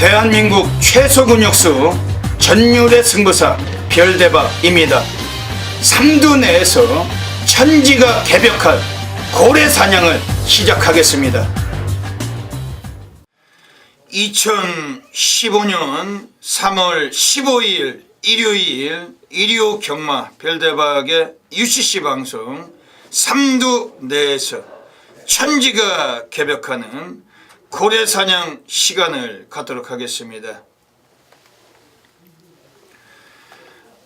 대한민국 최소 근육수 전율의 승부사 별대박입니다. 삼두 내에서 천지가 개벽한 고래 사냥을 시작하겠습니다. 2015년 3월 15일 일요일 일요 경마 별대박의 UCC 방송 삼두 내에서 천지가 개벽하는 고래 사냥 시간을 갖도록 하겠습니다.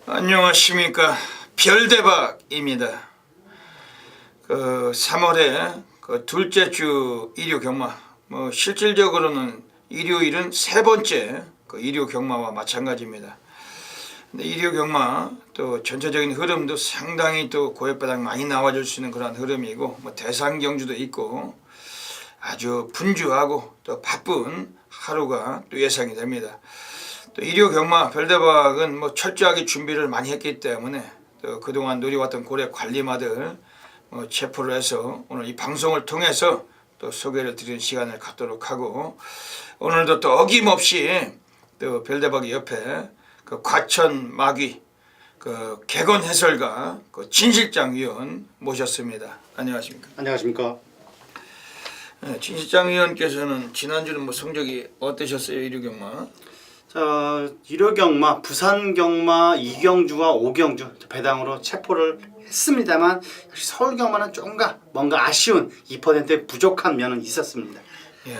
안녕하십니까, 별대박입니다. 3월에 둘째 주 일요 경마, 실질적으로는 일요일은 세 번째 일요 경마와 마찬가지입니다. 근데 일요 경마 또 전체적인 흐름도 상당히 또 고액바닥 많이 나와줄 수 있는 그런 흐름이고, 대상 경주도 있고 아주 분주하고 또 바쁜 하루가 또 예상이 됩니다. 또 일요 경마 별대박은 철저하게 준비를 많이 했기 때문에 또 그동안 누려왔던 고래 관리마들 체포를 해서 오늘 이 방송을 통해서 또 소개를 드리는 시간을 갖도록 하고, 오늘도 또 어김없이 또 별대박이 옆에 과천 마귀 개건 해설가 진실장 위원 모셨습니다. 안녕하십니까? 안녕하십니까? 네, 진실장 위원께서는 지난주는 성적이 어떠셨어요, 일요 경마? 자, 일요 경마, 부산 경마 2경주와 5경주 배당으로 체포를 했습니다만, 역시 서울 경마는 뭔가 아쉬운 2%의 부족한 면은 있었습니다. 예,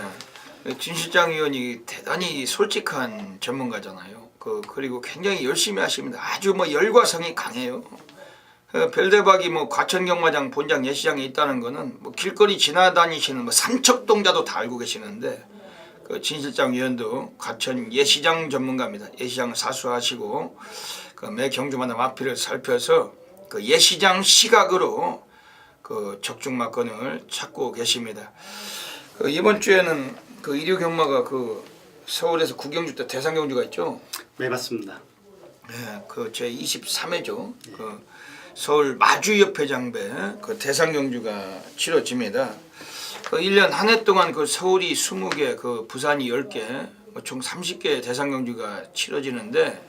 진실장 위원이 대단히 솔직한 전문가잖아요. 그리고 굉장히 열심히 하십니다. 아주 열과 성이 강해요. 별대박이 과천 경마장 본장 예시장에 있다는 거는 길거리 지나다니시는 삼척동자도 다 알고 계시는데, 진실장 위원도 과천 예시장 전문가입니다. 예시장을 사수하시고 매 경주마다 마피를 살펴서 예시장 시각으로 적중 막건을 찾고 계십니다. 이번 주에는 일요 경마가 서울에서 구경주 때 대상 경주가 있죠. 네, 맞습니다. 네, 제 23회죠. 서울 마주협회장배 대상 경주가 치러집니다. 1년 한 해 동안 서울이 20개, 부산이 10개, 총 30개의 대상 경주가 치러지는데,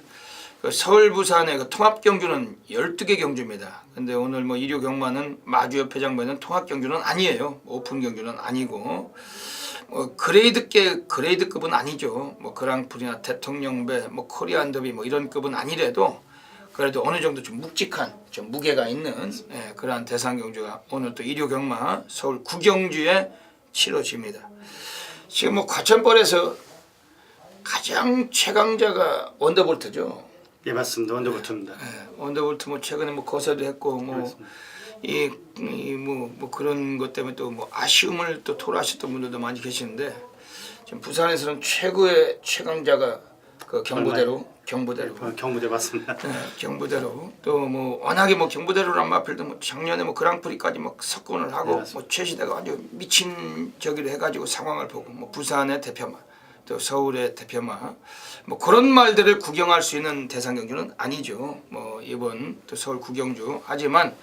서울 부산의 통합 경주는 12개 경주입니다. 근데 오늘 일요 경마는 마주협회장배는 통합 경주는 아니에요. 오픈 경주는 아니고, 그레이드급은 아니죠. 그랑프리나 대통령배, 코리안 더비 이런 급은 아니래도 그래도 어느 정도 좀 묵직한, 좀 무게가 있는 그러한 대상 경주가 오늘 또 일요 경마 서울 구경주에 치러집니다. 지금 과천벌에서 가장 최강자가 원더볼트죠. 예, 맞습니다. 원더볼트입니다. 원더볼트 최근에 거세도 했고 그런 것 때문에 또 아쉬움을 또 토로하셨던 분들도 많이 계시는데, 지금 부산에서는 최고의 최강자가 경부대로 맞습니다. 경부대로 또 워낙에 경부대로란 마필도 작년에 그랑프리까지 석권을 하고 최시대가 아주 미친 저기를 해가지고 상황을 보고 부산의 대표마 또 서울의 대표마 그런 말들을 구경할 수 있는 대상 경주는 아니죠. 이번 또 서울 구경주, 하지만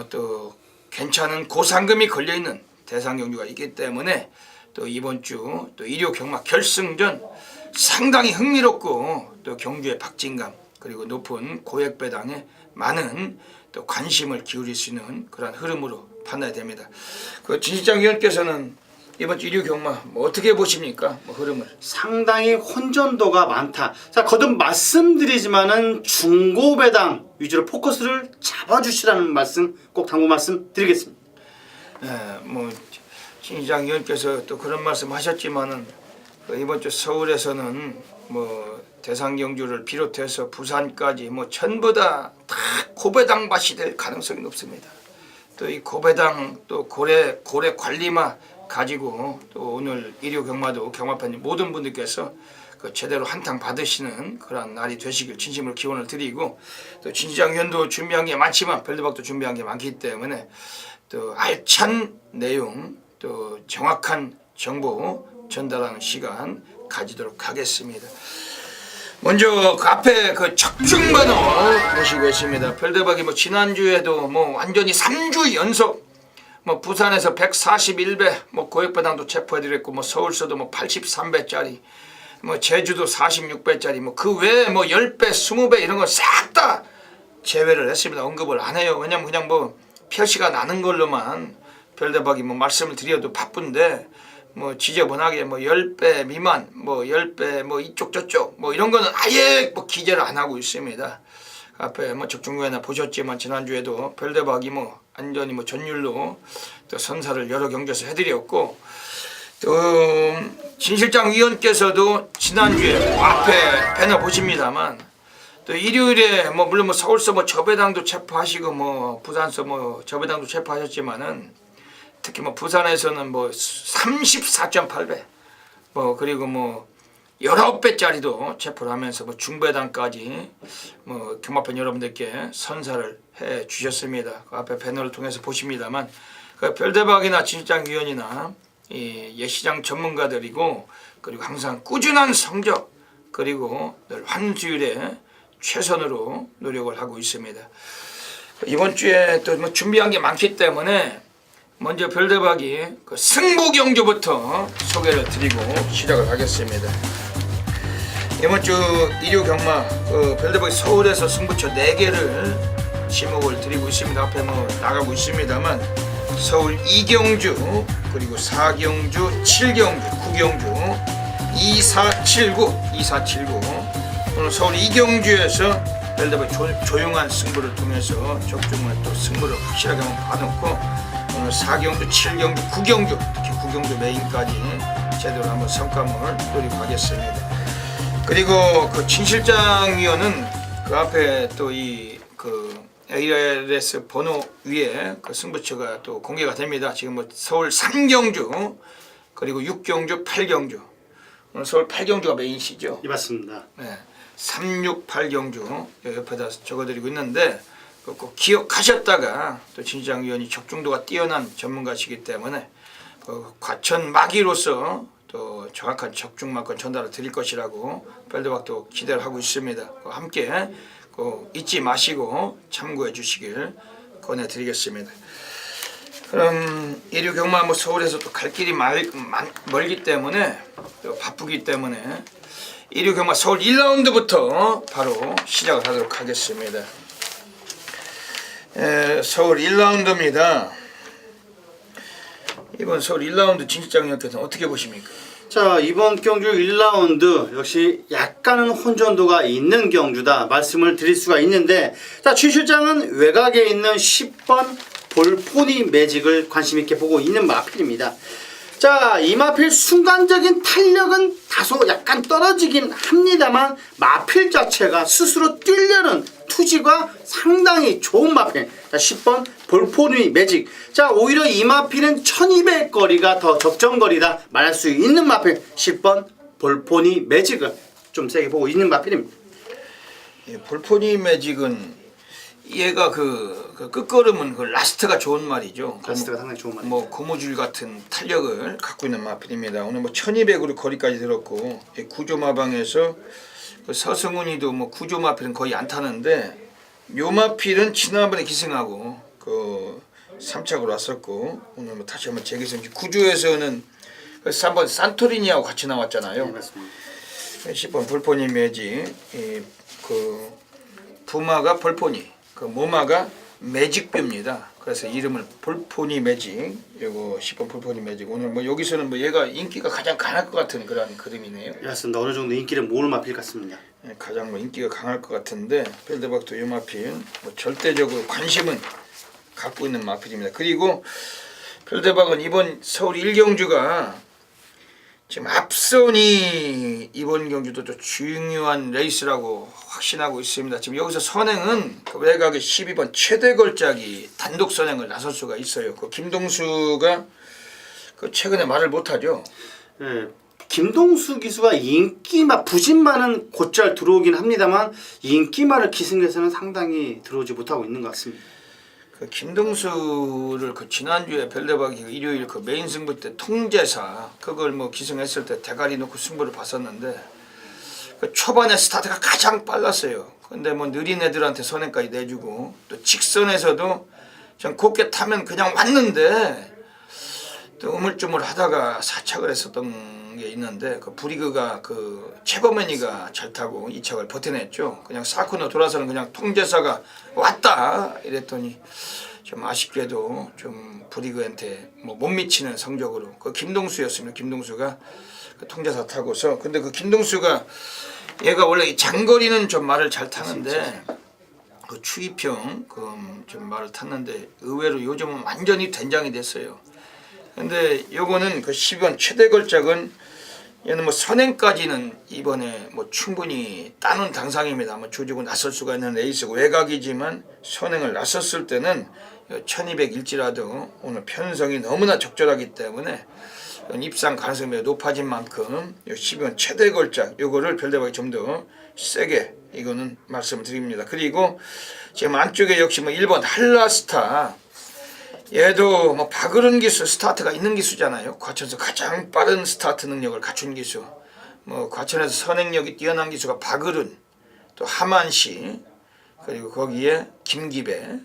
또 괜찮은 고상금이 걸려있는 대상 경주가 있기 때문에 또 이번 주 또 일요 경마 결승전 상당히 흥미롭고 또 경주의 박진감 그리고 높은 고액 배당에 많은 또 관심을 기울일 수 있는 그런 흐름으로 판단이 됩니다. 진실장 위원께서는 이번 주 일요 경마 어떻게 보십니까? 흐름을. 상당히 혼전도가 많다. 자, 거듭 말씀드리지만은 중고 배당 위주로 포커스를 잡아주시라는 말씀 꼭 당부 말씀 드리겠습니다. 진실장 위원께서 또 그런 말씀 하셨지만은 이번 주 서울에서는 대상 경주를 비롯해서 부산까지 전부 다 고배당밭이 될 가능성이 높습니다. 또 이 고배당 또 고래 관리마 가지고 또 오늘 일요 경마도 경마팬 모든 분들께서 제대로 한탕 받으시는 그런 날이 되시길 진심으로 기원을 드리고, 또 진실장 위원도 준비한 게 많지만 별대박도 준비한 게 많기 때문에 또 알찬 내용 또 정확한 정보 전달하는 시간 가지도록 하겠습니다. 먼저 앞에 적중번호 보시고 있습니다. 별대박이 지난주에도 완전히 3주 연속 부산에서 141배 고액배당도 체포해드렸고 서울서도 83배짜리 뭐 제주도 46배짜리 뭐 그 외에 뭐 10배, 20배 이런 거 싹 다 제외를 했습니다. 언급을 안 해요. 왜냐면 그냥 뭐 표시가 나는 걸로만 별대박이 뭐 말씀을 드려도 바쁜데 뭐 지저분하게 뭐 10배 미만 뭐 10배 뭐 이쪽 저쪽 뭐 이런 거는 아예 뭐 기재를 안 하고 있습니다. 앞에 뭐 적중구에나 보셨지만 지난주에도 별대박이 뭐 완전히 뭐 전율로 또 선사를 여러 경주에서 해드렸고 또 진 실장 위원께서도 지난주에 앞에 배너 보십니다만 또 일요일에 뭐 물론 뭐 서울서 뭐 저배당도 체포하시고 뭐 부산서 뭐 저배당도 체포하셨지만은 특히 뭐 부산에서는 뭐 34.8배 뭐 그리고 뭐 19배짜리도 체포를 하면서 뭐 중배당까지 뭐 경마팬 여러분들께 선사를 해 주셨습니다. 그 앞에 배너를 통해서 보십니다만 그 별대박이나 진실장 위원이나 이 예시장 전문가들이고 그리고 항상 꾸준한 성적 그리고 늘 환수율에 최선으로 노력을 하고 있습니다. 이번 주에 또 뭐 준비한 게 많기 때문에 먼저 별대박이 그 승부 경주부터 소개를 드리고 시작을 하겠습니다. 이번 주 일요 경마 그 별대박이 서울에서 승부처 4개를 지목을 드리고 있습니다. 앞에 뭐 나가고 있습니다만 서울 2경주 그리고 4경주, 7경주, 9경주 2479 오늘 서울 2경주에서 별대박이 조용한 승부를 통해서 적중을 또 승부를 확실하게 한번 봐놓고 오늘 4경주, 7경주, 9경주 특히 9경주 메인까지 제대로 한번 성과물을 노리고 하겠습니다. 그리고 그 진실장 위원은 그 앞에 또 이 그 ARS 번호 위에 그 승부처가 또 공개가 됩니다. 지금 뭐 서울 3경주 그리고 6경주, 8경주 오늘 서울 8경주가 메인시죠? 예, 맞습니다. 네, 368경주 옆에다 적어드리고 있는데 꼭 기억하셨다가 또 진실장 위원이 적중도가 뛰어난 전문가시기 때문에 과천 마기로서 또 정확한 적중만큼 전달을 드릴 것이라고 별대박도 기대를 하고 있습니다. 함께 잊지 마시고 참고해 주시길 권해드리겠습니다. 그럼 일요 경마 뭐 서울에서 또 갈 길이 멀기 때문에 또 바쁘기 때문에 일요 경마 서울 1라운드부터 바로 시작을 하도록 하겠습니다. 서울 1라운드입니다. 이번 서울 1라운드 진실장 위원께서는 어떻게 보십니까? 자, 이번 경주 1라운드 역시 약간은 혼전도가 있는 경주다 말씀을 드릴 수가 있는데, 자, 최 실장은 외곽에 있는 10번 볼포니 매직을 관심 있게 보고 있는 마필입니다. 자, 이 마필 순간적인 탄력은 다소 약간 떨어지긴 합니다만 마필 자체가 스스로 뛰려는 투지가 상당히 좋은 마필. 자, 10번 볼포니 매직. 자, 오히려 이 마필은 1200 거리가 더 적정거리다 말할 수 있는 마필. 10번 볼포니 매직을 좀 세게 보고 있는 마필입니다. 예, 볼포니 매직은 얘가 그 끝걸음은 그 라스트가 좋은 말이죠. 라스트가 상당히 좋은 말이죠. 뭐 고무줄 같은 탄력을 갖고 있는 마필입니다. 오늘 뭐 1200으로 거리까지 들었고 구조마방에서 그 서승훈이도 뭐 구조마필은 거의 안 타는데 요 마필은 지난번에 기승하고 그 3착으로 왔었고 오늘 뭐 다시 한번 재기승. 구조에서는 그 3번 산토리니하고 같이 나왔잖아요. 네, 맞습니다. 10번 볼포니 매직 그 부마가 볼포니 그 모마가 매직뷰입니다. 그래서 이름을 볼포니 매직, 요거 10번 볼포니 매직. 오늘 뭐 여기서는 뭐 얘가 인기가 가장 강할 것 같은 그런 그림이네요. 맞습니다. 어느 정도 인기를 모을 마필 같습니다. 가장 뭐 인기가 강할 것 같은데 별대박도 이 마필 뭐 절대적으로 관심은 갖고 있는 마필입니다. 그리고 별대박은 이번 서울 1경주가 지금 앞선이 이번 경주도 또 중요한 레이스라고 확신하고 있습니다. 지금 여기서 선행은 그 외곽의 12번 최대 걸작이 단독 선행을 나설 수가 있어요. 그 김동수가 그 최근에 말을 못하죠. 네, 김동수 기수가 인기만 부진만은 곧잘 들어오긴 합니다만 인기만을 기승에서는 상당히 들어오지 못하고 있는 것 같습니다. 그 김동수를 그 지난주에 별대박이 일요일 그 메인 승부 때 통제사 그걸 뭐 기승했을 때 대가리 놓고 승부를 봤었는데 그 초반에 스타트가 가장 빨랐어요. 근데 뭐 느린 애들한테 선행까지 내주고 또 직선에서도 전 곱게 타면 그냥 왔는데 또 우물쭈물하다가 사착을 했었던 게 있는데 그 브리그가 그 최범현이가 잘 타고 이 착을 버텨냈죠. 그냥 4코너 돌아서는 그냥 통제사가 왔다 이랬더니 좀 아쉽게도 좀 브리그한테 뭐 못 미치는 성적으로 그 김동수였습니다. 김동수가 그 통제사 타고서 근데 그 김동수가 얘가 원래 이 장거리는 좀 말을 잘 타는데 그 추이평 그 좀 말을 탔는데 의외로 요즘은 완전히 된장이 됐어요. 근데 요거는 그 12번 최대 걸작은 얘는 뭐 선행까지는 이번에 뭐 충분히 따는 당상입니다. 뭐 조지고 나설 수가 있는 레이스고 외곽이지만 선행을 나섰을 때는 1200일지라도 오늘 편성이 너무나 적절하기 때문에 입상 가능성이 높아진 만큼 12번 최대 걸작 요거를 별대박이 좀 더 세게 이거는 말씀을 드립니다. 그리고 지금 안쪽에 역시 뭐 1번 한라스타 얘도 뭐 박으른 기수 스타트가 있는 기수잖아요. 과천에서 가장 빠른 스타트 능력을 갖춘 기수. 뭐 과천에서 선행력이 뛰어난 기수가 박으른, 또 하만시, 그리고 거기에 김기배,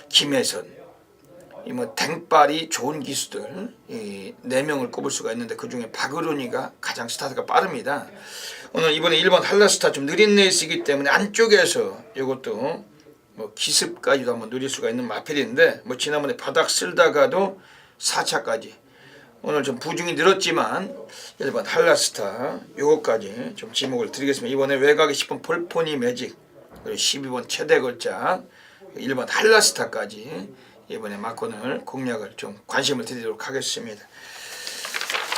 김혜선, 이 뭐 댕빨이 좋은 기수들 이 4명을 꼽을 수가 있는데 그 중에 박으른이가 가장 스타트가 빠릅니다. 오늘 이번에 1번 한라스타 좀 느린 레이스이기 때문에 안쪽에서 이것도 뭐 기습까지도 한번 누릴 수가 있는 마필인데 뭐 지난번에 바닥 쓸다가도 4차까지 오늘 좀 부중이 늘었지만 1번 한라스타 요거까지 좀 지목을 드리겠습니다. 이번에 외곽에 10번 볼포니 매직 그리고 12번 최대 걸작 1번 한라스타까지 이번에 막권을 공략을 좀 관심을 드리도록 하겠습니다.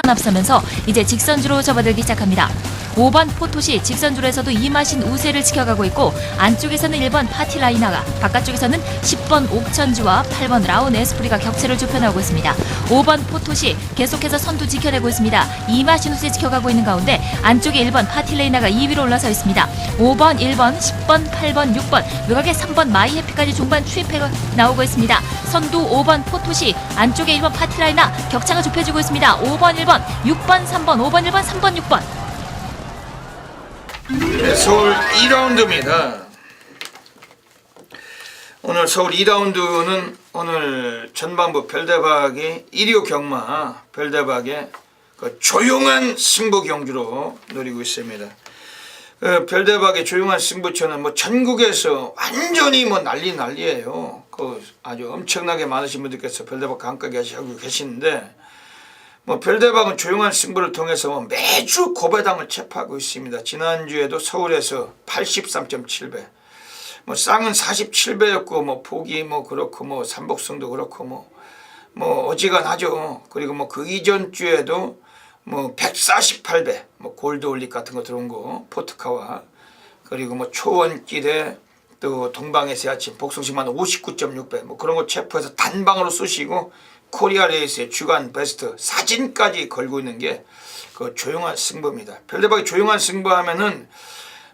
앞서면서 이제 직선주로 접어들기 시작합니다. 5번 포토시 직선줄에서도 이마신 우세를 지켜가고 있고 안쪽에서는 1번 파티라이나가 바깥쪽에서는 10번 옥천주와 8번 라운 에스프리가 격차를 좁혀나오고 있습니다. 5번 포토시 계속해서 선두 지켜내고 있습니다. 이마신 우세 지켜가고 있는 가운데 안쪽에 1번 파티라이나가 2위로 올라서 있습니다. 5번, 1번, 10번, 8번, 6번 외곽에 3번 마이해피까지 중반 추입해가 나오고 있습니다. 선두 5번 포토시 안쪽에 1번 파티라이나 격차가 좁혀지고 있습니다. 5번, 1번, 6번, 3번, 5번, 1번, 3번, 6번 네, 서울 2라운드입니다. 오늘 서울 2라운드는 오늘 전반부 별대박이 1위 경마 별대박의 그 조용한 승부 경주로 노리고 있습니다. 그 별대박의 조용한 승부처는 뭐 전국에서 완전히 뭐 난리예요. 그 아주 엄청나게 많으신 분들께서 별대박 강가게 하고 계시는데 뭐 별대박은 조용한 승부를 통해서 매주 고배당을 체포하고 있습니다. 지난주에도 서울에서 83.7배, 뭐 쌍은 47배였고 뭐 폭이 뭐 그렇고 뭐 삼복성도 그렇고 뭐 어지간하죠. 그리고 뭐 그 이전 주에도 뭐 148배, 뭐 골드올릭 같은 거 들어온 거 포트카와 그리고 뭐 초원길에 또 동방에서 아침 복숭시만 59.6배 뭐 그런 거 체포해서 단방으로 쏘시고 코리아 레이스의 주간 베스트 사진까지 걸고 있는 게 그 조용한 승부입니다. 별대박이 조용한 승부하면은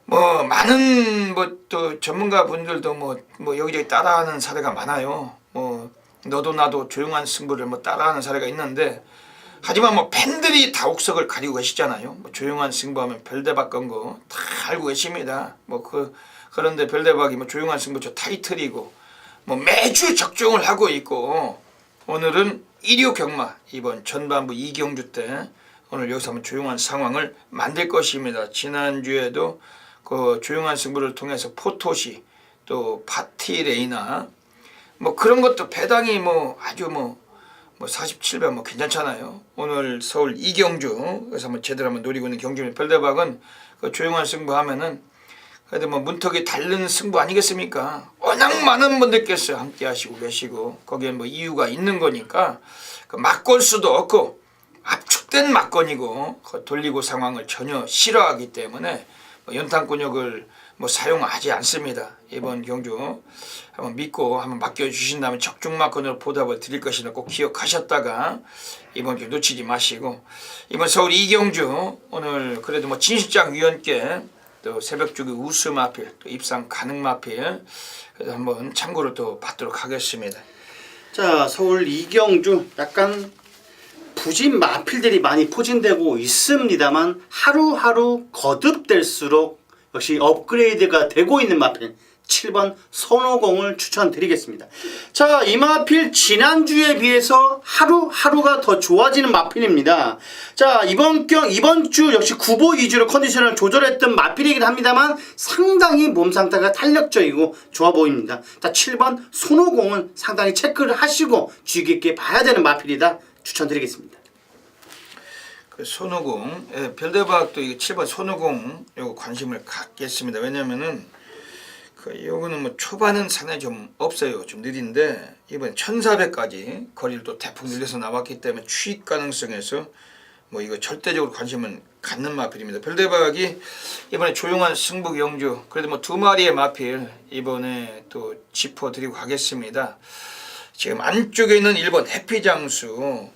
뭐 많은 뭐 또 전문가 분들도 뭐 여기저기 따라하는 사례가 많아요. 뭐 너도 나도 조용한 승부를 뭐 따라하는 사례가 있는데 하지만 뭐 팬들이 다 옥석을 가리고 계시잖아요. 뭐 조용한 승부하면 별대박 건 거 다 알고 계십니다. 뭐 그런데 별대박이 뭐 조용한 승부처 타이틀이고 뭐 매주 적중을 하고 있고 오늘은 1위 경마 이번 전반부 2경주 때 오늘 여기서 한번 조용한 상황을 만들 것입니다. 지난주에도 그 조용한 승부를 통해서 포토시 또 파티레이나 뭐 그런 것도 배당이 뭐 아주 뭐 47배 뭐 괜찮잖아요. 오늘 서울 2경주 그래서 한번 제대로 한번 노리고 있는 경주입니다. 별대박은 그 조용한 승부 하면은 그래도 뭐 문턱이 닳는 승부 아니겠습니까? 워낙 많은 분들께서 함께 하시고 계시고 거기에 뭐 이유가 있는 거니까 그 막걸 수도 없고 압축된 막건이고 돌리고 상황을 전혀 싫어하기 때문에 뭐 연탄권역을 뭐 사용하지 않습니다. 이번 경주 한번 믿고 한번 맡겨주신다면 적중 막건으로 보답을 드릴 것이라 꼭 기억하셨다가 이번 주 놓치지 마시고 이번 서울 2경주 오늘 그래도 뭐 진실장 위원께 또 새벽주기 우수 마필 또 입상 가능 마필 그래서 한번 참고를 또 받도록 하겠습니다. 자, 서울 2경주 약간 부진 마필들이 많이 포진되고 있습니다만 하루하루 거듭될수록 역시 업그레이드가 되고 있는 마필 7번 손오공을 추천드리겠습니다. 자, 이 마필 지난주에 비해서 하루하루가 더 좋아지는 마필입니다. 자, 이번 주 역시 구보 위주로 컨디션을 조절했던 마필이긴 합니다만 상당히 몸 상태가 탄력적이고 좋아 보입니다. 자, 7번 손오공은 상당히 체크를 하시고 주의 깊게 봐야 되는 마필이다 추천드리겠습니다. 그 손오공, 별대박도 이거 7번 손오공 요거 관심을 갖겠습니다. 왜냐면은 요거는 뭐 초반은 상당히 좀 없어요. 좀 느린데 이번 1400까지 거리를 또 대폭 늘려서 나왔기 때문에 추익 가능성에서 뭐 이거 절대적으로 관심을 갖는 마필입니다. 별대박이 이번에 조용한 승부 영주, 그래도 뭐 2마리의 마필 이번에 또 짚어드리고 가겠습니다. 지금 안쪽에 있는 1번 해피장수,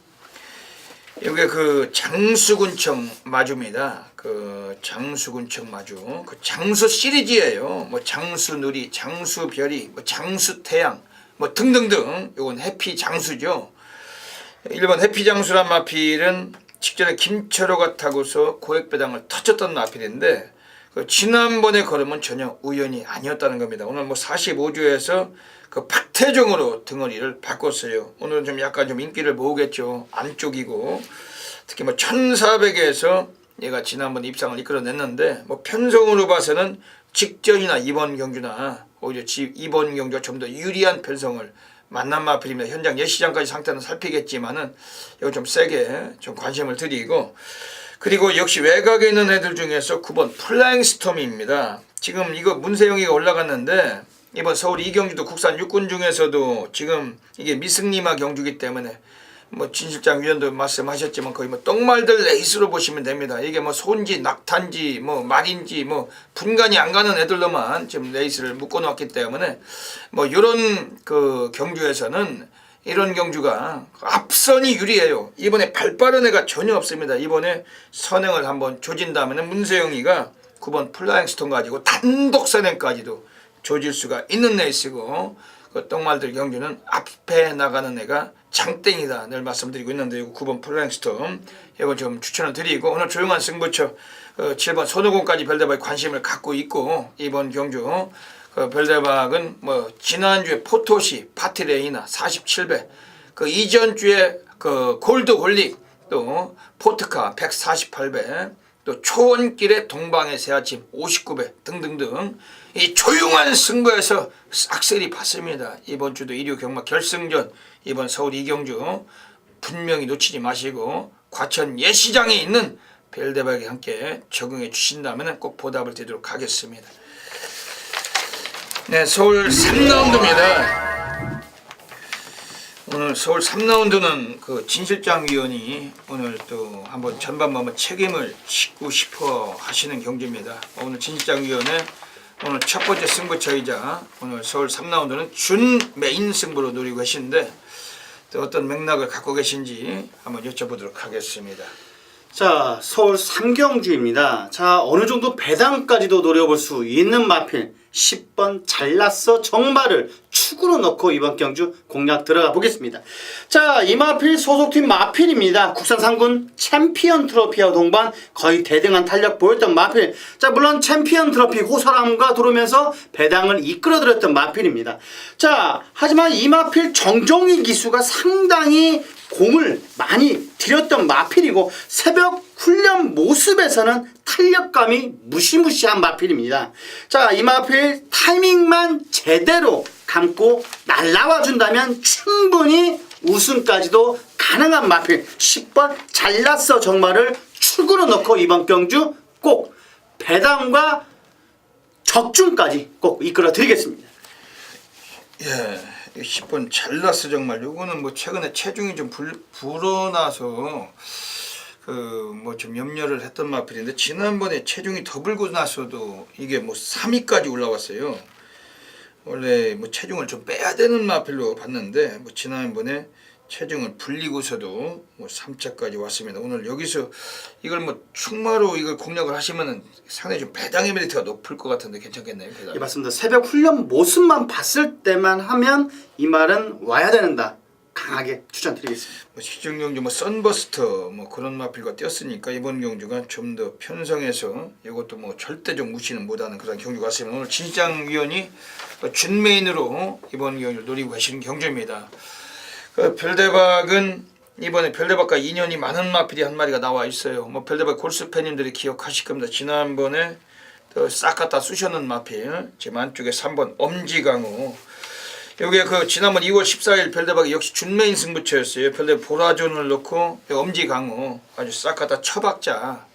여기 그 장수군청 마주입니다. 그 장수군청 마주, 그 장수 시리즈예요. 뭐 장수누리, 장수별이, 뭐 장수태양, 뭐 등등등. 요건 해피장수죠. 1번 해피장수란 마필은 직전에 김철호가 타고서 고액배당을 터쳤던 마필인데 그 지난번에 걸으면 전혀 우연이 아니었다는 겁니다. 오늘 뭐 45주에서 그 박태종으로 등어리를 바꿨어요. 오늘은 좀 약간 좀 인기를 모으겠죠. 안쪽이고 특히 뭐 1400에서 얘가 지난번 입상을 이끌어냈는데 뭐 편성으로 봐서는 직전이나 이번 경주나 오히려 이번 경주가 좀 더 유리한 편성을 만난 마필입니다. 현장 예시장까지 상태는 살피겠지만은 이거 좀 세게 좀 관심을 드리고, 그리고 역시 외곽에 있는 애들 중에서 9번 플라잉 스톰입니다. 지금 이거 문세영이가 올라갔는데 이번 서울 이경주도 국산 육군 중에서도 지금 이게 미승리마 경주기 때문에 뭐 진 실장 위원도 말씀하셨지만 거의 뭐 똥말들 레이스로 보시면 됩니다. 이게 뭐 소인지 낙타인지 뭐 말인지 뭐 분간이 안 가는 애들로만 지금 레이스를 묶어놓았기 때문에 뭐 이런 그 경주에서는 이런 경주가 앞선이 유리해요. 이번에 발 빠른 애가 전혀 없습니다. 이번에 선행을 한번 조진다면 문세영이가 9번 플라잉 스톤 가지고 단독 선행까지도 조질 수가 있는 레이스고, 그 똥말들 경주는 앞에 나가는 애가 장땡이다 늘 말씀드리고 있는데 9번 플라잉스톰 이거 좀 추천을 드리고, 오늘 조용한 승부처 7번 손오공까지 별대박에 관심을 갖고 있고, 이번 경주 별대박은 뭐 지난주에 포토시 파티레이나 47배, 그 이전주에 그 골드 홀릭, 또 포트카 148배, 또 초원길의 동방의 새아침 59배 등등등 이 조용한 승부에서 악셀이 봤습니다. 이번 주도 1위 경마 결승전, 이번 서울 이경주 분명히 놓치지 마시고 과천 예시장에 있는 별대박에 함께 적응해 주신다면 꼭 보답을 드리도록 하겠습니다. 네, 서울 3라운드입니다. 오늘 서울 3라운드는 그 진실장 위원이 오늘 또 한번 전반부 한번 책임을 짓고 싶어 하시는 경기입니다. 오늘 진실장 위원의 오늘 첫 번째 승부처이자 오늘 서울 3라운드는 준 메인 승부로 노리고 계신데 또 어떤 맥락을 갖고 계신지 한번 여쭤보도록 하겠습니다. 자, 서울 3경주입니다. 자, 어느 정도 배당까지도 노려볼 수 있는 마필 10번 잘났어 정말을 축으로 넣고 이번 경주 공략 들어가 보겠습니다. 자, 이 마필 소속팀 마필입니다. 국산 3군 챔피언 트로피와 동반 거의 대등한 탄력 보였던 마필. 자, 물론 챔피언 트로피 호사람과 들어오면서 배당을 이끌어들였던 마필입니다. 자, 하지만 이 마필 정종희 기수가 상당히 공을 많이 들였던 마필이고 새벽 훈련 모습에서는 탄력감이 무시무시한 마필입니다. 자, 이 마필 타이밍만 제대로 감고 날라와 준다면 충분히 우승까지도 가능한 마필 10번 잘났어 정말을 축으로 넣고 이번 경주 꼭 배당과 적중까지 꼭 이끌어 드리겠습니다. 예. 10번 잘났어 정말. 요거는 뭐 최근에 체중이 좀 불어나서 그 뭐 좀 염려를 했던 마필인데 지난번에 체중이 더 불고 나서도 이게 뭐 3위까지 올라왔어요. 원래 뭐 체중을 좀 빼야 되는 마필로 봤는데 뭐 지난번에 체중을 불리고서도 뭐 3차까지 왔습니다. 오늘 여기서 이걸 뭐 충마로 이걸 공략을 하시면은 상당히 좀 배당의 메리트가 높을 것 같은데 괜찮겠나요? 배당? 예, 맞습니다. 새벽 훈련 모습만 봤을 때만 하면 이 말은 와야 된다. 강하게 추천드리겠습니다. 뭐 시중 경주 뭐 선버스터 뭐 그런 마필과 뛰었으니까 이번 경주가 좀 더 편성해서 이것도 뭐 절대적 무시는 못하는 그런 경주 같습니다. 오늘 진시장 위원이 준메인으로 이번 경주를 노리고 계시는 경주입니다. 그 별대박은 이번에 별대박과 인연이 많은 마필이 한 마리가 나와 있어요. 뭐 별대박 골수 팬님들이 기억하실 겁니다. 지난번에 싹 갖다 쑤셔놓은 마필 지금 안쪽에 3번 엄지강호. 여기에 그 지난번 2월 14일 별대박이 역시 준메인 승부처였어요. 별대박 보라존을 넣고 엄지강호 아주 싹 갖다 처박자.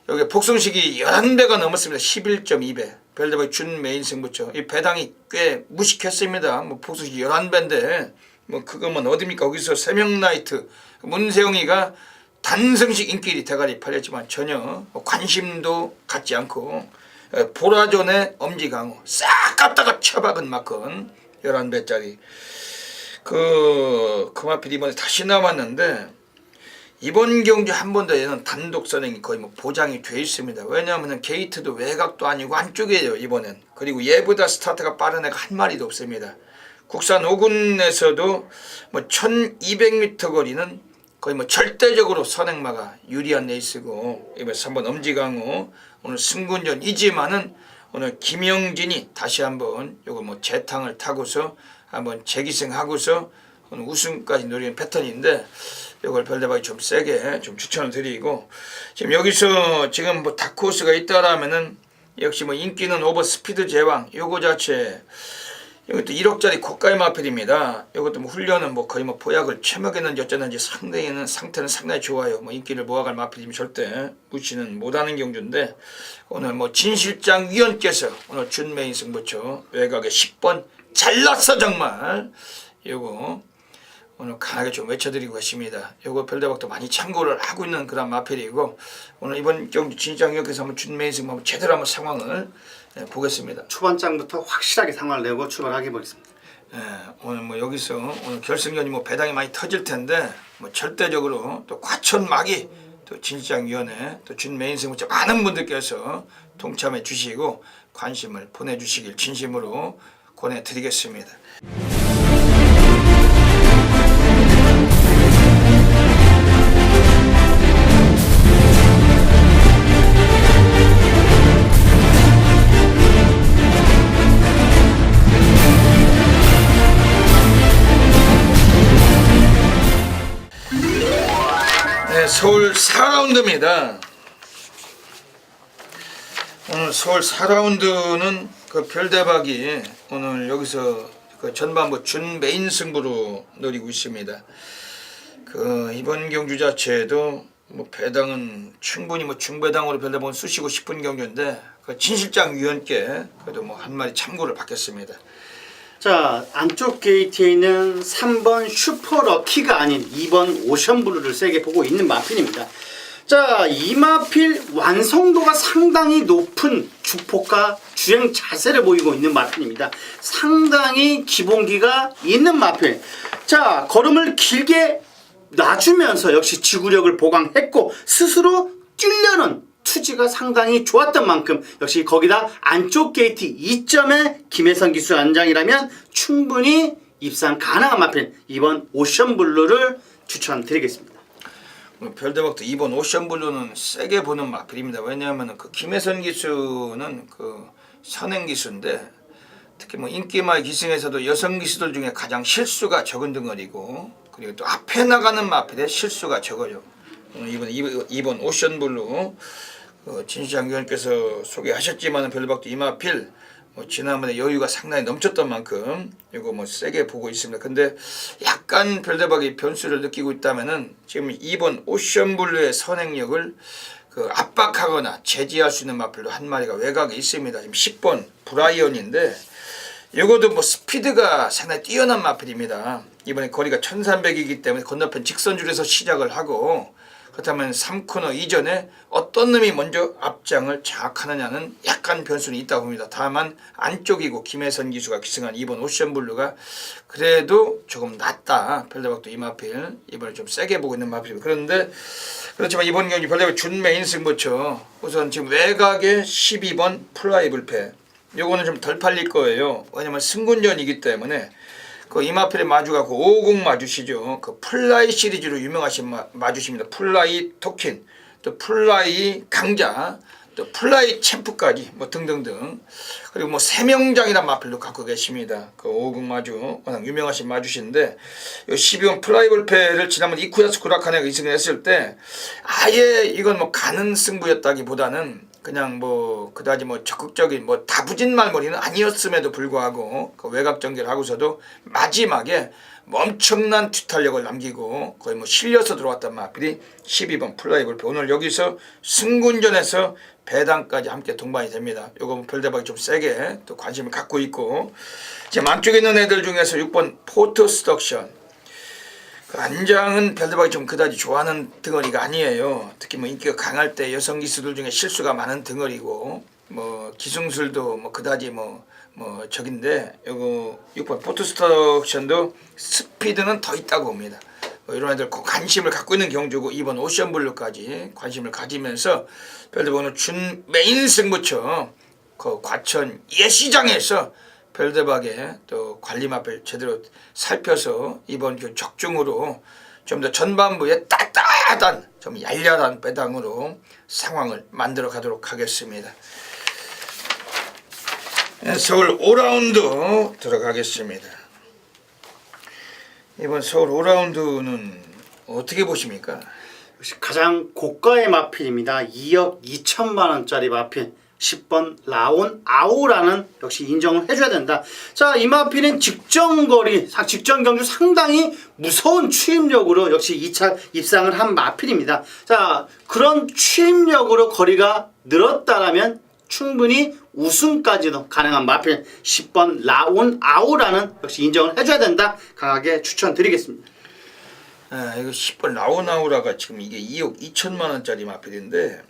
여기 복송식이 11배가 넘었습니다. 11.2배. 별대박 준메인 승부처. 이 배당이 꽤 무식했습니다. 뭐 복송식 11배인데 뭐 그거면 어딥니까? 거기서 세명나이트 문세영이가 단성식 인기리 대가리 팔렸지만 전혀 관심도 갖지 않고 보라존의 엄지강호 싹 갖다가 처박은 만큼 11배짜리 그 마필 이번에 다시 남았는데 이번 경주 한 번 더 얘는 단독 선행이 거의 뭐 보장이 돼 있습니다. 왜냐하면 게이트도 외곽도 아니고 안쪽이에요 이번엔. 그리고 얘보다 스타트가 빠른 애가 한 마리도 없습니다. 국산 5군에서도 뭐 1200m 거리는 거의 뭐 절대적으로 선행마가 유리한 레이스고 이번에 3번 엄지강호 오늘 승군전이지만은 오늘 김영진이 다시 한번 요거 뭐 재탕을 타고서 한번 재기승하고서 오늘 우승까지 노리는 패턴인데 요걸 별대박이 좀 세게 좀 추천을 드리고 지금 여기서 지금 뭐 다크호스가 있다라면은 역시 뭐 인기는 오버 스피드 제왕 요거 자체 이것도 1억짜리 고가의 마필입니다. 이것도 뭐 훈련은 뭐 거의 뭐 보약을 채먹였는지 어쩌는지 상대는 상태는 상당히 좋아요. 뭐 인기를 모아갈 마필이면 절대 무시는 못하는 경주인데 오늘 뭐 진실장 위원께서 오늘 준메인 승부처 외곽에 10번 잘났어 정말 요거 오늘 강하게 좀 외쳐드리고 계십니다. 요거 별대박도 많이 참고를 하고 있는 그런 마필이고 오늘 이번 경주 진실장 위원께서 한번 준메인 승부 한번 제대로 한번 상황을 보겠습니다. 초반장부터 확실하게 상황을 내고 출발하게 보겠습니다. 오늘 뭐 여기서 오늘 결승전이 뭐 배당이 많이 터질 텐데 뭐 절대적으로 또 과천막이 또 진시장위원회 또 준메인 승부처 많은 분들께서 동참해 주시고 관심을 보내주시길 진심으로 권해드리겠습니다. 서울 4라운드입니다. 오늘 서울 4라운드는 그 별대박이 오늘 여기서 그 전반부 준메인 승부로 노리고 있습니다. 그 이번 경주 자체도 뭐 배당은 충분히 뭐 중배당으로 별대박은 쑤시고 싶은 경주인데 그 진실장 위원께 그래도 뭐 한 마리 참고를 받겠습니다. 자, 안쪽 게이트에 있는 3번 슈퍼러키가 아닌 2번 오션블루를 세게 보고 있는 마필입니다. 자, 이 마필 완성도가 상당히 높은 주폭과 주행 자세를 보이고 있는 마필입니다. 상당히 기본기가 있는 마필. 자, 걸음을 길게 놔주면서 역시 지구력을 보강했고 스스로 뛰려는 투지가 상당히 좋았던 만큼 역시 거기다 안쪽 게이트 2점의 김혜선 기수 안장이라면 충분히 입상 가능한 마필 이번 오션블루를 추천드리겠습니다. 별대박도 이번 오션블루는 세게 보는 마필입니다. 왜냐하면 그 김혜선 기수는 그 선행 기수인데 특히 뭐 인기마의 기승에서도 여성 기수들 중에 가장 실수가 적은 덩어리고 그리고 또 앞에 나가는 마필의 실수가 적어요. 이번 오션블루 진시장 위원께서 소개하셨지만 별대박도 이 마필 뭐 지난번에 여유가 상당히 넘쳤던 만큼 이거 뭐 세게 보고 있습니다. 근데 약간 별대박이 변수를 느끼고 있다면은 지금 이번 오션블루의 선행력을 그 압박하거나 제지할 수 있는 마필도 한 마리가 외곽에 있습니다. 지금 10번 브라이언인데 이것도 뭐 스피드가 상당히 뛰어난 마필입니다. 이번에 거리가 1300이기 때문에 건너편 직선줄에서 시작을 하고 그렇다면 3코너 이전에 어떤 놈이 먼저 앞장을 장악하느냐는 약간 변수는 있다고 봅니다. 다만 안쪽이고 김혜선 기수가 기승한 이번 오션블루가 그래도 조금 낫다. 별대박도 이 마필 이번에 좀 세게 보고 있는 마필입니다. 그런데 그렇지만 이번 경기 별대박 준메인 승부처 우선 지금 외곽에 12번 플라이 불패 요거는 좀 덜 팔릴 거예요. 왜냐면 승군전이기 때문에 그 이마필에 마주가고 50 마주시죠. 그 플라이 시리즈로 유명하신 마주십니다. 플라이 토킨, 또 플라이 강자, 또 플라이 챔프까지 뭐 등등등. 그리고 뭐 세명장이란 마필도 갖고 계십니다. 그 50 마주 워낙 유명하신 마주신데 요 12번 플라이 볼페를 지난번 이쿠야스 구라카네가 2승을 했을 때 아예 이건 뭐 가는 승부였다기보다는 그냥 뭐 그다지 뭐 적극적인 뭐 다부진 말머리는 아니었음에도 불구하고 그 외곽 전개를 하고서도 마지막에 뭐 엄청난 뒷탄력을 남기고 거의 뭐 실려서 들어왔단 마필이 12번 플라이 볼페. 오늘 여기서 승군전에서 배당까지 함께 동반이 됩니다. 요거 별대박이 좀 세게 또 관심을 갖고 있고, 지금 안쪽에 있는 애들 중에서 6번 포토 스덕션. 그 안장은 별대박이 좀 그다지 좋아하는 덩어리가 아니에요. 특히 뭐 인기가 강할 때 여성 기수들 중에 실수가 많은 덩어리고, 뭐 기승술도 뭐 그다지 뭐 적인데, 요거 6번 포토 스덕션도 스피드는 더 있다고 봅니다. 이런 애들 꼭 관심을 갖고 있는 경주고, 2번 오션블루까지 관심을 가지면서 별대박은 준 메인 승부처 그 과천 예시장에서 별대박의 또 관리마필 제대로 살펴서 이번 그 적중으로 좀 더 전반부에 따뜻한 좀 얄얄한 배당으로 상황을 만들어 가도록 하겠습니다. 서울 5라운드 들어가겠습니다. 이번 서울 5라운드는 어떻게 보십니까? 역시 가장 고가의 마필입니다. 2억 2천만 원짜리 마필 10번 라온 아우라는 역시 인정을 해줘야 된다. 자, 이 마필은 직전거리, 직전 경주 상당히 무서운 추임력으로 역시 2차 입상을 한 마필입니다. 자, 그런 추임력으로 거리가 늘었다라면 충분히 우승까지도 가능한 마필 10번 라온 아우라는 역시 인정을 해줘야 된다. 강하게 추천드리겠습니다. 이거 10번 라온 아우라가 지금 이게 2억 2천만 원짜리 마필인데,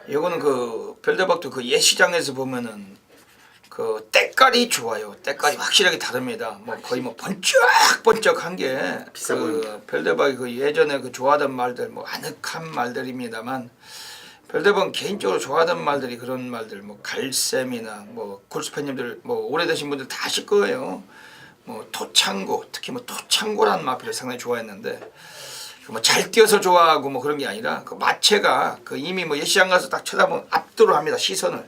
이거는 그 별대박도 그 예시장에서 보면은 그 때깔이 좋아요. 때깔이 확실하게 다릅니다. 뭐 거의 뭐 번쩍번쩍한 게 그 별대박이 그 예전에 그 좋아하던 말들 뭐 아늑한 말들입니다만, 별대박은 개인적으로 좋아하던 말들이 그런 말들 뭐 갈샘이나 뭐 골수팬님들 뭐 오래되신 분들 다 아실 거예요. 뭐 토창고, 특히 뭐 토창고라는 마필을 상당히 좋아했는데, 뭐 잘 뛰어서 좋아하고 뭐 그런 게 아니라 그 마체가 그 이미 뭐 예시장 가서 딱 쳐다보면 압도를 합니다. 시선을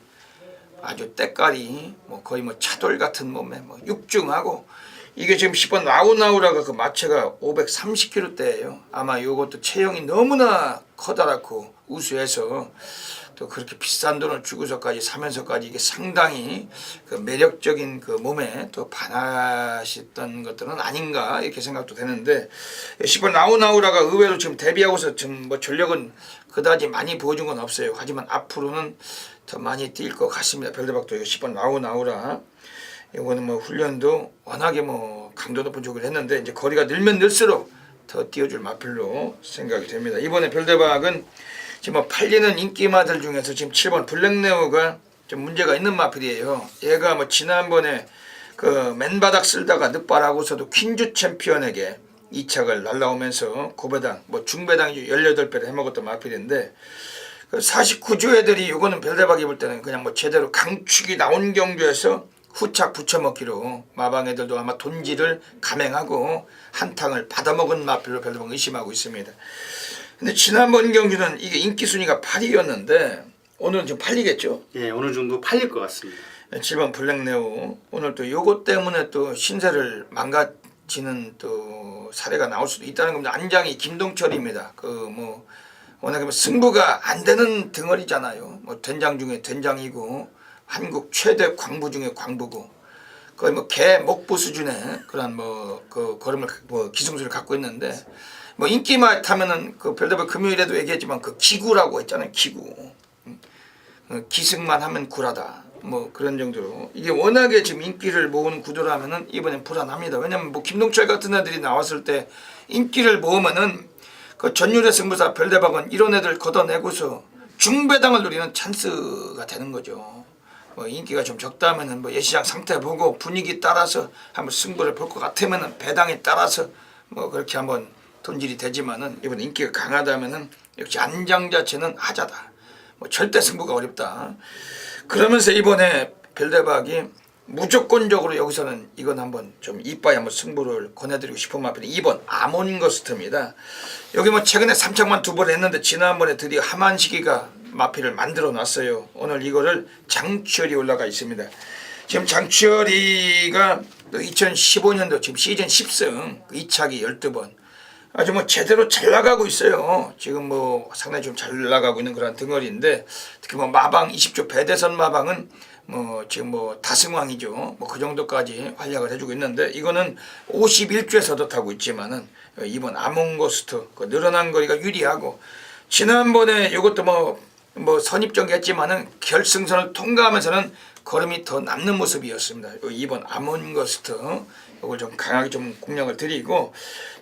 아주 때깔이 뭐 거의 뭐 차돌 같은 몸에 뭐 육중하고, 이게 지금 10번 라오나우라가 그 마체가 530kg대예요. 아마 요것도 체형이 너무나 커다랗고 우수해서 또 그렇게 비싼 돈을 주고서까지 사면서까지 이게 상당히 그 매력적인 그 몸에 또 반하셨던 것들은 아닌가 이렇게 생각도 되는데, 10번 라오나우라가 의외로 지금 데뷔하고서 지금 뭐 전력은 그다지 많이 보여준 건 없어요. 하지만 앞으로는 더 많이 뛸 것 같습니다. 별대박도 10번 라오나우라. 이거는 뭐 훈련도 워낙에 뭐 강도 높은 쪽을 했는데 이제 거리가 늘면 늘수록 더 띄워줄 마필로 생각이 됩니다. 이번에 별대박은 지금 뭐 팔리는 인기마들 중에서 지금 7번 블랙네오가 좀 문제가 있는 마필이에요. 얘가 뭐 지난번에 그 맨바닥 쓸다가 늑발하고서도 퀸주 챔피언에게 2착을 날라오면서 고배당 뭐 중배당 18배를 해먹었던 마필인데, 그 49주 애들이 요거는 별대박이 볼 때는 그냥 뭐 제대로 강축이 나온 경주에서 후착 붙여먹기로 마방 애들도 아마 돈지를 감행하고 한탕을 받아먹은 마필로 별대박 의심하고 있습니다. 근데 지난번 경주는 이게 인기 순위가 8위였는데 오늘은 좀 팔리겠죠? 예, 어느 정도 팔릴 것 같습니다. 7번 블랙네오 오늘 또 요것 때문에 또 신세를 망가지는 또 사례가 나올 수도 있다는 겁니다. 안장이 김동철입니다. 그 뭐 워낙에 뭐 승부가 안 되는 덩어리잖아요. 뭐 된장 중에 된장이고 한국 최대 광부 중에 광부고 거의 뭐 개 목부 수준의 그런 뭐 그 걸음을 뭐 기승술을 갖고 있는데, 뭐 인기만 타면은 그 별대박 금요일에도 얘기했지만 그 기구라고 했잖아요. 기구. 기승만 하면 구라다. 뭐 그런 정도로 이게 워낙에 지금 인기를 모으는 구도라면은 이번엔 불안합니다. 왜냐면 뭐 김동철 같은 애들이 나왔을 때 인기를 모으면은 그 전율의 승부사 별대박은 이런 애들 걷어내고서 중배당을 노리는 찬스가 되는 거죠. 뭐 인기가 좀 적다면은 뭐 예시장 상태 보고 분위기 따라서 한번 승부를 볼 것 같으면은 배당에 따라서 뭐 그렇게 한번 돈질이 되지만은 이번 인기가 강하다면은 역시 안장 자체는 하자다. 뭐 절대 승부가 어렵다. 그러면서 이번에 별대박이 무조건적으로 여기서는 이건 한번 좀 이빠이 한번 승부를 권해드리고 싶은 마필이 2번 아몬거스트입니다. 여기 뭐 최근에 3착만 2번 했는데 지난번에 드디어 하만시기가 마필을 만들어 놨어요. 오늘 이거를 장추열이 올라가 있습니다. 지금 장추열이가 2015년도 지금 시즌 10승 2차기 12번 아주 뭐 제대로 잘 나가고 있어요. 지금 뭐 상당히 좀 잘 나가고 있는 그런 등어리인데 특히 뭐 마방 20조 배대선 마방은 뭐 지금 뭐 다승왕이죠. 뭐 그 정도까지 활약을 해주고 있는데 이거는 51조에서도 타고 있지만은 이번 아몬고스트 그 늘어난 거리가 유리하고 지난번에 이것도 뭐 선입전개했지만은 결승선을 통과하면서는 걸음이 더 남는 모습이었습니다. 이번 아몬거스트 이걸 좀 강하게 좀 공략을 드리고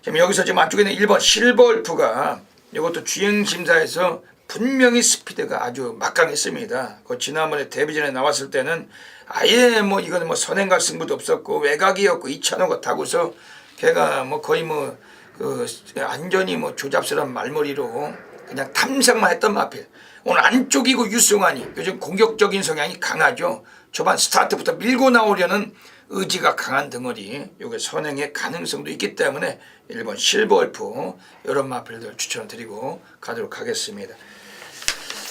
지금 여기서 지금 안쪽에는 1번 실버울프가 이것도 주행 심사에서 분명히 스피드가 아주 막강했습니다. 그 지난번에 데뷔전에 나왔을 때는 아예 뭐 이거는 뭐 선행갈 승부도 없었고 외곽이었고 2차로가 타고서 걔가 뭐 거의 뭐 그 완전히 뭐 조잡스러운 말머리로 그냥 탐색만 했던 마필. 오늘 안쪽이고 유승환이 요즘 공격적인 성향이 강하죠. 초반 스타트부터 밀고 나오려는 의지가 강한 등어리. 요게 선행의 가능성도 있기 때문에 1번 실버울프 이런 마필들 추천드리고 가도록 하겠습니다.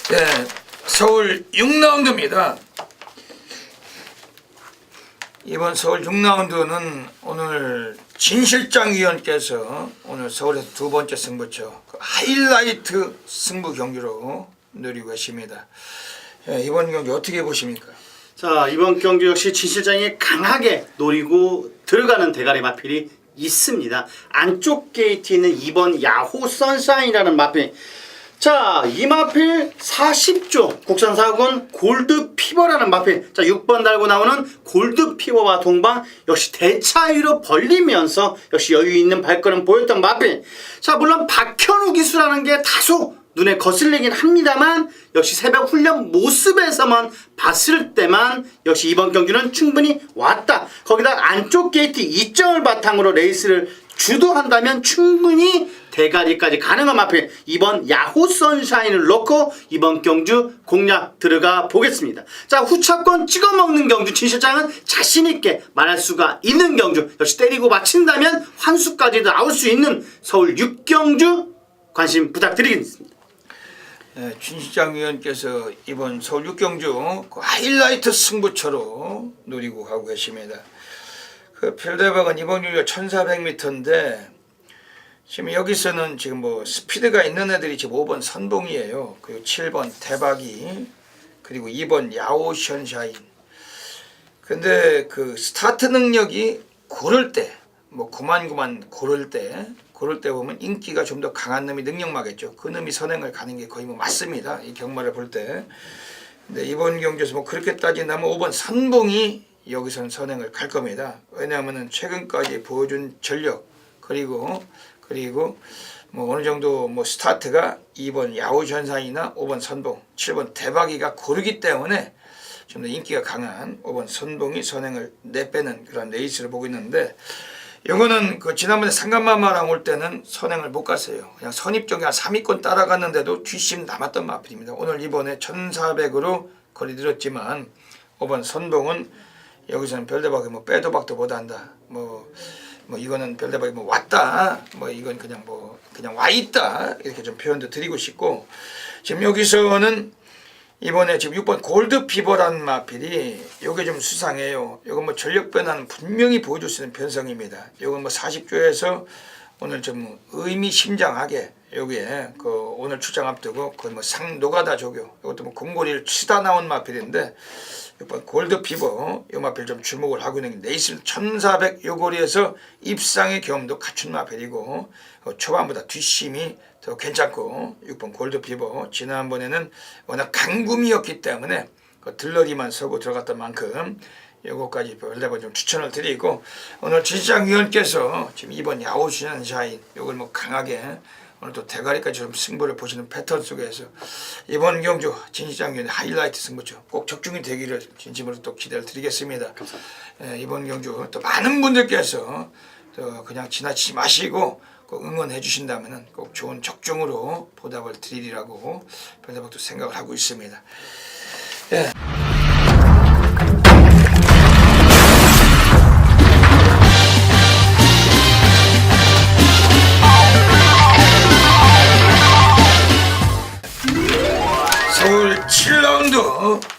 네, 서울 6라운드입니다. 이번 서울 6라운드는 오늘 진 실장 위원께서 오늘 서울에서 두 번째 승부처 하이라이트 승부 경기로 누리고 계십니다. 이번 경기 어떻게 보십니까? 자, 이번 경기 역시 진 실장이 강하게 노리고 들어가는 대가리 마필이 있습니다. 안쪽 게이트에 있는 2번 야호 선샤인이라는 마필. 자, 이 마필 40조 국산사군 골드 피버라는 마필. 자, 6번 달고 나오는 골드 피버와 동방 역시 대차이로 벌리면서 역시 여유 있는 발걸음 보였던 마필. 자, 물론 박현우 기수라는 게 다소 눈에 거슬리긴 합니다만 역시 새벽 훈련 모습에서만 봤을 때만 역시 이번 경기는 충분히 왔다. 거기다 안쪽 게이트 2점을 바탕으로 레이스를 주도한다면 충분히 대가리까지 가능한 마필. 이번 야호 선샤인을 놓고 이번 경주 공략 들어가 보겠습니다. 자, 후차권 찍어먹는 경주 진 실장은 자신있게 말할 수가 있는 경주. 역시 때리고 맞힌다면 환수까지도 나올 수 있는 서울 6경주 관심 부탁드리겠습니다. 네, 진 실장 위원께서 이번 서울 6경주 그 하이라이트 승부처로 노리고 가고 계십니다. 그 필드박은 이번 경기가 1400m인데 지금 여기서는 지금 뭐 스피드가 있는 애들이 지금 5번 선봉이에요. 그리고 7번 대박이 그리고 2번 야오션샤인. 근데 그 스타트 능력이 고를 때 뭐 구만구만 고를 때 보면 인기가 좀 더 강한 놈이 능력마겠죠. 그 놈이 선행을 가는 게 거의 뭐 맞습니다. 이 경마를 볼 때. 근데 이번 경기에서 뭐 그렇게 따진다면 5번 선봉이 여기서는 선행을 갈 겁니다. 왜냐하면은 최근까지 보여준 전력 그리고 뭐 어느 정도 뭐 스타트가 2번 야오전사이나 5번 선봉, 7번 대박이가 고르기 때문에 좀 더 인기가 강한 5번 선봉이 선행을 내빼는 그런 레이스를 보고 있는데 이거는 그 지난번에 상간마마랑 올 때는 선행을 못 갔어요. 그냥 선입정이 한 3위권 따라갔는데도 뒷심 남았던 마필입니다. 오늘 이번에 1400으로 거리 늘었지만 5번 선봉은 여기서는 별대박이 뭐 빼도 박도 못한다. 뭐 이거는 별대박이 뭐 왔다. 뭐 이건 그냥 와 있다. 이렇게 좀 표현도 드리고 싶고 지금 여기서는 이번에 지금 6번 골드 피버라는 마필이 요게 좀 수상해요. 요건 뭐 전력 변화는 분명히 보여줄 수 있는 편성입니다. 요건 뭐 40조에서 오늘 좀 의미심장하게 요게 그 오늘 출장 앞두고 거의 뭐 상노가다 조교 이것도 뭐 공고리를 치다 나온 마필인데 6번 골드 피버 요 마필 좀 주목을 하고 있는 게 레이스 1400 요거리에서 입상의 경험도 갖춘 마필이고 초반보다 뒷심이 더 괜찮고 6번 골드 피버 지난번에는 워낙 강금이었기 때문에 그 들러리만 서고 들어갔던 만큼 요거까지 별대박 좀 추천을 드리고 오늘 진시장 위원께서 지금 2번 야오슈난샤인 요걸 뭐 강하게 오늘 또 대가리까지 좀 승부를 보시는 패턴 속에서 이번 경주 진시장 위원의 하이라이트 승부죠. 꼭 적중이 되기를 진심으로 또 기대를 드리겠습니다. 감사합니다. 이번 경주 또 많은 분들께서 또 그냥 지나치지 마시고 꼭 응원해 주신다면 꼭 좋은 적중으로 보답을 드리리라고 별대박도 생각을 하고 있습니다. 예.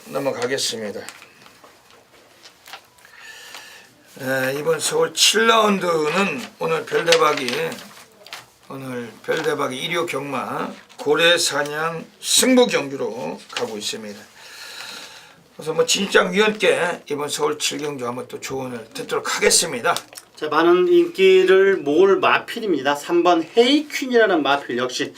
넘어가겠습니다. 이번 서울 7라운드는 오늘 별대박이 1호 경마 고래사냥 승부 경주로 가고 있습니다. 그래서 뭐 진입장위원께 이번 서울 7경주 한번 또 조언을 듣도록 하겠습니다. 자, 많은 인기를 모을 마필입니다. 3번 헤이퀸이라는 마필 역시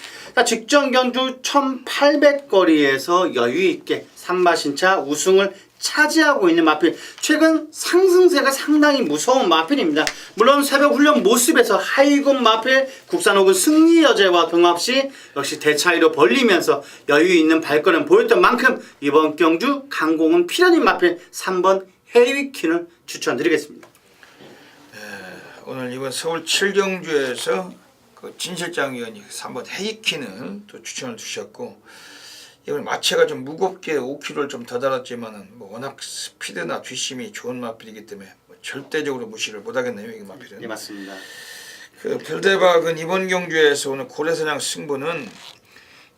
직전 경주 1800거리에서 여유있게 산마신차 우승을 차지하고 있는 마필. 최근 상승세가 상당히 무서운 마필입니다. 물론 새벽 훈련 모습에서 하이군 마필 국산 혹은 승리 여제와 경합시 역시 대차이로 벌리면서 여유있는 발걸음 보였던 만큼 이번 경주 강공은 필연인 마필 3번 헤이퀸을 추천드리겠습니다. 오늘 이번 서울 7경주에서 그 진실장 위원이 3번 헤이킨을 또 추천을 주셨고, 이번 마체가 좀 무겁게 5kg를 좀 더 달았지만은 뭐 워낙 스피드나 뒷심이 좋은 마필이기 때문에 뭐 절대적으로 무시를 못하겠네요, 이 마필은. 네, 맞습니다. 그 별대박은 이번 경주에서 오늘 고래사냥 승부는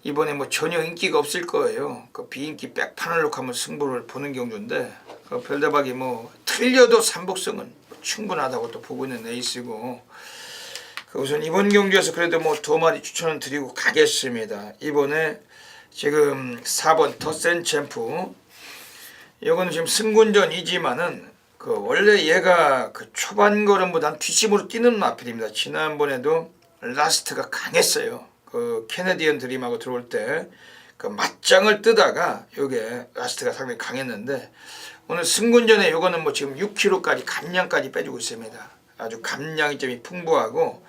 이번에 뭐 전혀 인기가 없을 거예요. 그 비인기 백판을 놓고 한번 승부를 보는 경주인데, 그 별대박이 뭐 틀려도 삼복승은 충분하다고 또 보고 있는 에이스고, 그 우선 이번 경주에서 그래도 뭐 2마리 추천을 드리고 가겠습니다. 이번에 지금 4번 더센 챔프, 이거는 지금 승군전이지만은 그 원래 얘가 그 초반 걸음보단 뒷심으로 뛰는 마필입니다. 지난번에도 라스트가 강했어요. 그 캐네디언 드림하고 들어올 때 그 맞짱을 뜨다가 요게 라스트가 상당히 강했는데, 오늘 승군전에 요거는 뭐 지금 6kg까지 감량까지 빼주고 있습니다. 아주 감량점이 풍부하고,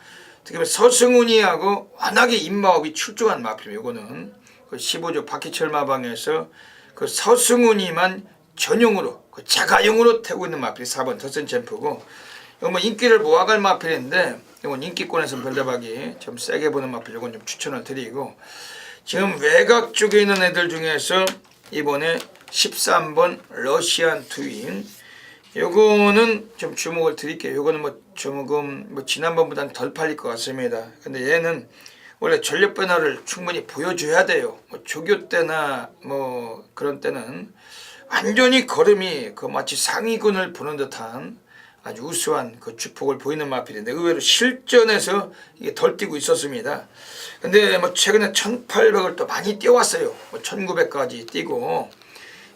특히 서승훈이하고 워낙에 입마업이 출중한 마필입니다. 요거는 그 15조 바퀴철 마방에서 그 서승훈이만 전용으로 그 자가용으로 태우고 있는 마필이 4번 더센 챔프고, 이건 뭐 인기를 모아갈 마필인데, 이건 인기권에서 별대박이 좀 세게 보는 마필, 이건 좀 추천을 드리고, 지금 외곽 쪽에 있는 애들 중에서 이번에 13번 러시안 트윈, 요거는 좀 주목을 드릴게요. 요거는 뭐 조금 뭐 지난번보다는 덜 팔릴 것 같습니다. 근데 얘는 원래 전력 변화를 충분히 보여줘야 돼요. 뭐 조교 때나 뭐 그런 때는 완전히 걸음이 그 마치 상위군을 보는 듯한 아주 우수한 그 주폭을 보이는 마필인데, 의외로 실전에서 이게 덜 뛰고 있었습니다. 근데 뭐 최근에 1800을 또 많이 뛰어왔어요. 뭐 1900까지 뛰고,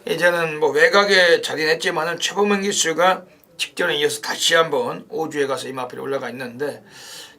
이제는 뭐 외곽에 자리냈지만은 최범원 기수가 직전에 이어서 다시 한번 5주에 가서 이 마필에 올라가 있는데,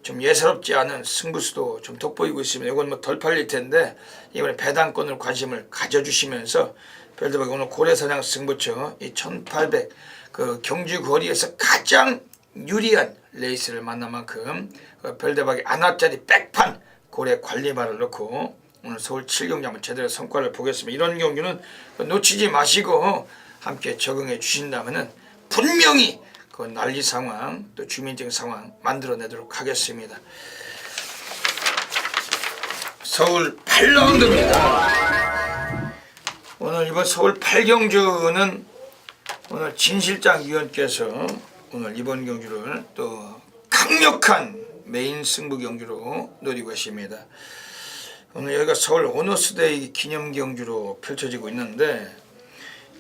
좀 예사롭지 않은 승부수도 좀 돋보이고 있습니다. 이건 뭐 덜 팔릴 텐데, 이번에 배당권을 관심을 가져주시면서 별대박이 오늘 고래사냥 승부처 이 1800 그 경주 거리에서 가장 유리한 레이스를 만난 만큼 그 별대박이 안압짜리 백판 고래 관리발을 넣고 오늘 서울 7경주 한번 제대로 성과를 보겠습니다. 이런 경주는 놓치지 마시고 함께 적응해 주신다면은 분명히 그 난리 상황 또 주민증 상황 만들어내도록 하겠습니다. 서울 8라운드입니다. 오늘 이번 서울 8경주는 오늘 진실장 위원께서 오늘 이번 경주를 또 강력한 메인 승부 경주로 노리고 계십니다. 오늘 여기가 서울 오너스데이 기념 경주로 펼쳐지고 있는데,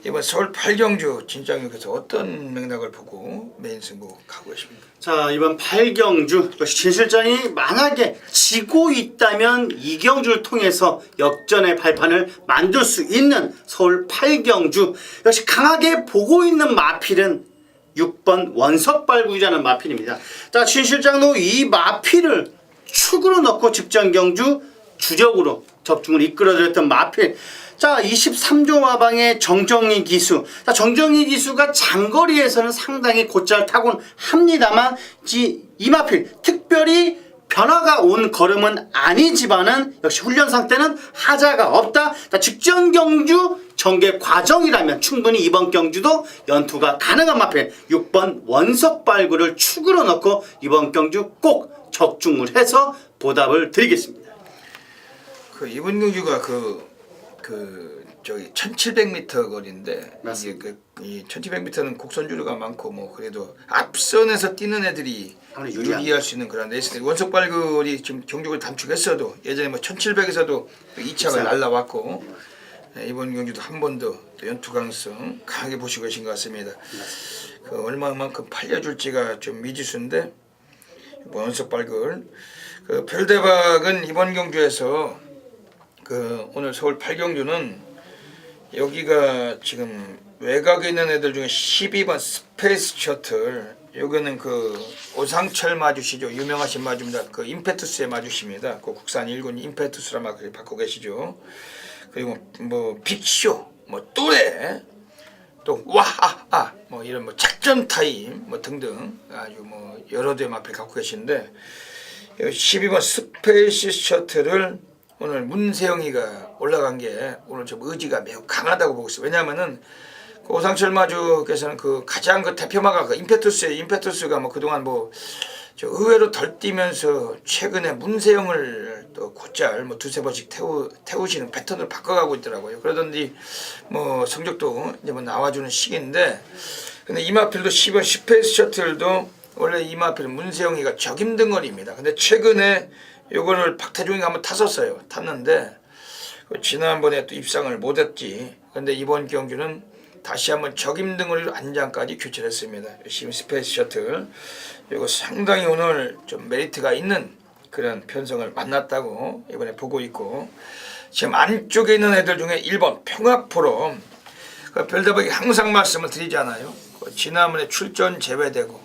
이번 서울 8경주 진장님께서 어떤 맥락을 보고 메인 승부 가고 계십니까? 자, 이번 8경주 역시 진 실장이 만약에 지고 있다면 이 경주를 통해서 역전의 발판을 만들 수 있는 서울 8경주, 역시 강하게 보고 있는 마필은 6번 원석발구이라는 마필입니다. 자, 진 실장도 이 마필을 축으로 넣고 직전 경주 주력으로 적중을 이끌어드렸던 마필. 자, 23조 마방의 정정희 기수. 자, 정정희 기수가 장거리에서는 상당히 곧잘 타곤 합니다만, 이 마필 특별히 변화가 온 걸음은 아니지만은 역시 훈련 상태는 하자가 없다. 자, 직전 경주 전개 과정이라면 충분히 이번 경주도 연투가 가능한 마필 6번 원석발구를 축으로 넣고 이번 경주 꼭 적중을 해서 보답을 드리겠습니다. 그 이번 경주가 저기 1700m 거리인데, 맞습니다. 이 1700m는 곡선주류가 많고 뭐 그래도 앞선에서 뛰는 애들이 유리할 수 있는 그런 레이스인데, 원석발굴이 지금 경주를 단축했어도 예전에 뭐 1700에서도 2차가 날라왔고, 이번 경주도 한 번 더 연투 가능성 강하게 보시고 계신 것 같습니다. 그 얼마만큼 팔려줄지가 좀 미지수인데 원석발굴 그 별대박은 이번 경주에서 그 오늘 서울 8경주는 여기가 지금 외곽에 있는 애들 중에 12번 스페이스 셔틀 여기는 그 오상철 마주시죠. 유명하신 마주입니다. 그 임페투스의 마주십니다. 그 국산 1군 임페투스라 막 받고 계시죠. 그리고 뭐 빅쇼, 뭐 또래, 또 와하하, 뭐 이런 뭐 작전 타임, 뭐 등등 아주 뭐 여러 대의 마필 갖고 계신데 12번 스페이스 셔틀을 오늘 문세영이가 올라간 게 오늘 좀 의지가 매우 강하다고 보고 있어요. 왜냐하면은 그 오상철 마주께서는 그 가장 그 대표마가 그 임페투스가 뭐 그동안 뭐 저 의외로 덜 뛰면서 최근에 문세영을 또 곧잘 뭐 두세 번씩 태우시는 패턴을 바꿔가고 있더라고요. 그러던지 뭐 성적도 이제 뭐 나와주는 시기인데 근데 이마필도 10번 스페이스 셔틀도 원래 이마필은 문세영이가 적임등거리입니다. 근데 최근에 요거를 박태종이가 한번 탔는데 지난번에 또 입상을 못했지. 근데 이번 경주는 다시 한번 적임등거리로 안장까지 교체했습니다. 열심히 스페이스 셔틀 이거 상당히 오늘 좀 메리트가 있는 그런 편성을 만났다고 이번에 보고 있고 지금 안쪽에 있는 애들 중에 1번 평화포럼 그 별다방이 항상 말씀을 드리잖아요. 그 지난번에 출전 제외되고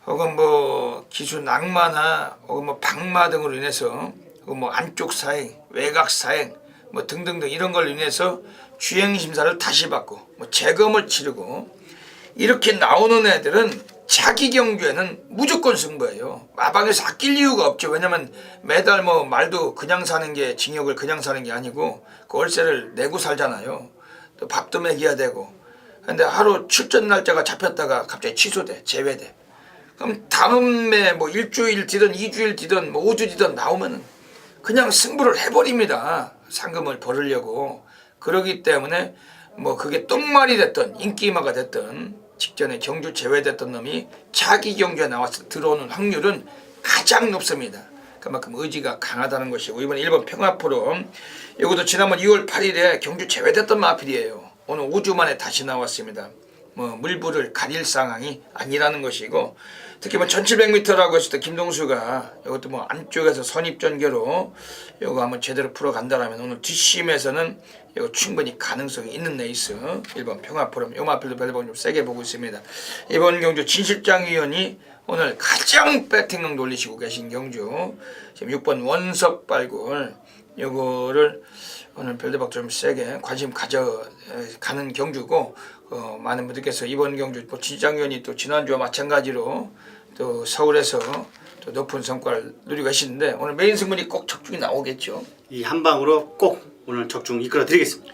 혹은 뭐 기수 낙마나 혹은 뭐 박마 등으로 인해서 혹은 뭐 안쪽 사행, 외곽 사행 뭐 등등등 이런 걸로 인해서 주행 심사를 다시 받고 뭐 재검을 치르고 이렇게 나오는 애들은 자기 경주에는 무조건 승부예요. 마방에서 아낄 이유가 없죠. 왜냐면 매달 뭐 말도 그냥 사는 게 징역을 그냥 사는 게 아니고 그 월세를 내고 살잖아요. 또 밥도 먹여야 되고. 근데 하루 출전 날짜가 잡혔다가 갑자기 취소돼, 제외돼. 그럼 다음에 뭐 일주일 뒤든 2주일 뒤든 뭐 5주 뒤든 나오면은 그냥 승부를 해버립니다. 상금을 벌으려고. 그러기 때문에 뭐 그게 똥말이 됐던 인기마가 됐던 직전에 경주 제외됐던 놈이 자기 경주에 나와서 들어오는 확률은 가장 높습니다. 그만큼 의지가 강하다는 것이고 이번에 1번 평화포럼 이것도 지난번 2월 8일에 경주 제외됐던 마필이에요. 오늘 5주 만에 다시 나왔습니다. 뭐 물불을 가릴 상황이 아니라는 것이고 특히 뭐 1700m라고 했을 때 김동수가 이것도 뭐 안쪽에서 선입전개로 이거 한번 제대로 풀어간다라면 오늘 뒷심에서는 이거 충분히 가능성이 있는 레이스 1번 평화포럼 요 마필도 별번 좀 세게 보고 있습니다. 이번 경주 진실장 위원이 오늘 가장 배팅력 놀리시고 계신 경주 지금 6번 원석발굴 요거를 오늘 별대박 좀 세게 관심 가져가는 경주고 많은 분들께서 이번 경주 뭐 진장위원이 또 지난주와 마찬가지로 또 서울에서 또 높은 성과를 누리고 계시는데 오늘 메인 승문이 꼭 적중이 나오겠죠. 이 한 방으로 꼭 오늘 적중 이끌어 드리겠습니다.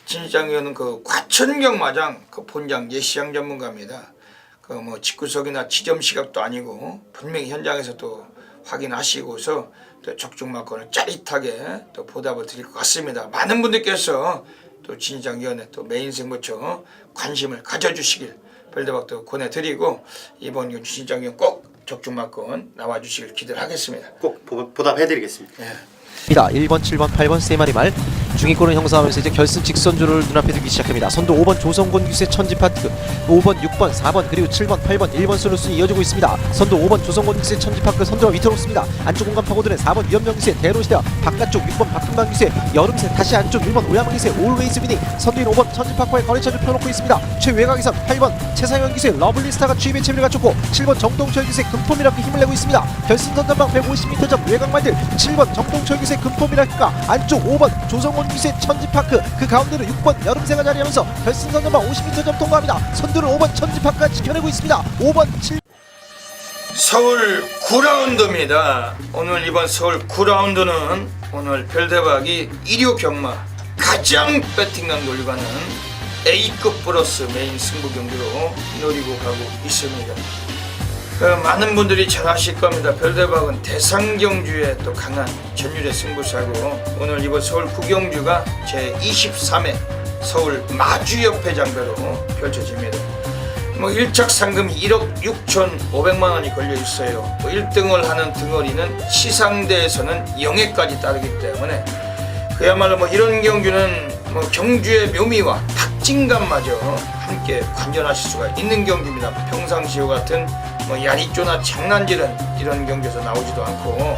진장위원은 그 과천경마장 그 본장 예시장 전문가입니다. 그 뭐 직구석이나 지점 시각도 아니고 분명히 현장에서 또 확인하시고서 또 적중마건을 짜릿하게 또 보답을 드릴 것 같습니다. 많은 분들께서 또 진장위원회 또 메인 승부처 관심을 가져주시길 별대박도 권해드리고 이번 경주 진장위원 꼭 적중마건 나와주시길 기대를 하겠습니다. 꼭 보답해드리겠습니다. 1번, 7번, 8번 세 마리 말 중위권을 형성하면서 이제 결승 직선주를 눈앞에 두기 시작합니다. 선두 5번 조성곤 기수의 천지파크 5번, 6번, 4번 그리고 7번, 8번, 1번 순으로 이어지고 있습니다. 선두 5번 조성곤 기수의 천지파크 선두가 위태롭습니다. 안쪽 공간 파고드는 4번 위험명 기수의 대로시대와 바깥쪽 6번 박금방 기수의 여름새 다시 안쪽 1번 오야만 기수의 올웨이스 위닝 선두인 5번 천지파크의 거래차를 펴놓고 있습니다. 최외곽에선 8번 최상현 기수의 러블리스타가 추임의 체비를 갖췄고 7번 정동철 기수의 금포미라크 힘을 내고 있습니다. 결승 선전방 150m 전 외곽말들 7번 정동철 기수의 금포미라크가 안쪽 5번 조성곤 기수의 천지파크 그 가운데로 6번 여름새가 자리하면서 결승 선전방 50m 전 통과합니다. 선두를 5번 천지파크가 지켜내고 있습니다. 5번 7 서울 9라운드입니다. 오늘 이번 서울 9라운드는 오늘 별대박이 1호 경마 가장 배팅강 놀리고 가는 A급 플러스 메인 승부 경기로 노리고 가고 있습니다. 많은 분들이 잘 아실 겁니다. 별대박은 대상경주에 또 강한 전율의 승부사고 오늘 이번 서울 9경주가 제23회 서울 마주협회장배로 펼쳐집니다. 뭐 1착 상금이 1억 6,500만 원이 걸려 있어요. 뭐 1등을 하는 등어리는 시상대에서는 영예까지 따르기 때문에 그야말로 뭐 이런 경주는 뭐 경주의 묘미와 박진감마저 함께 관전하실 수가 있는 경주입니다. 평상시와 같은 뭐 야리조나 장난질은 이런 경주에서 나오지도 않고,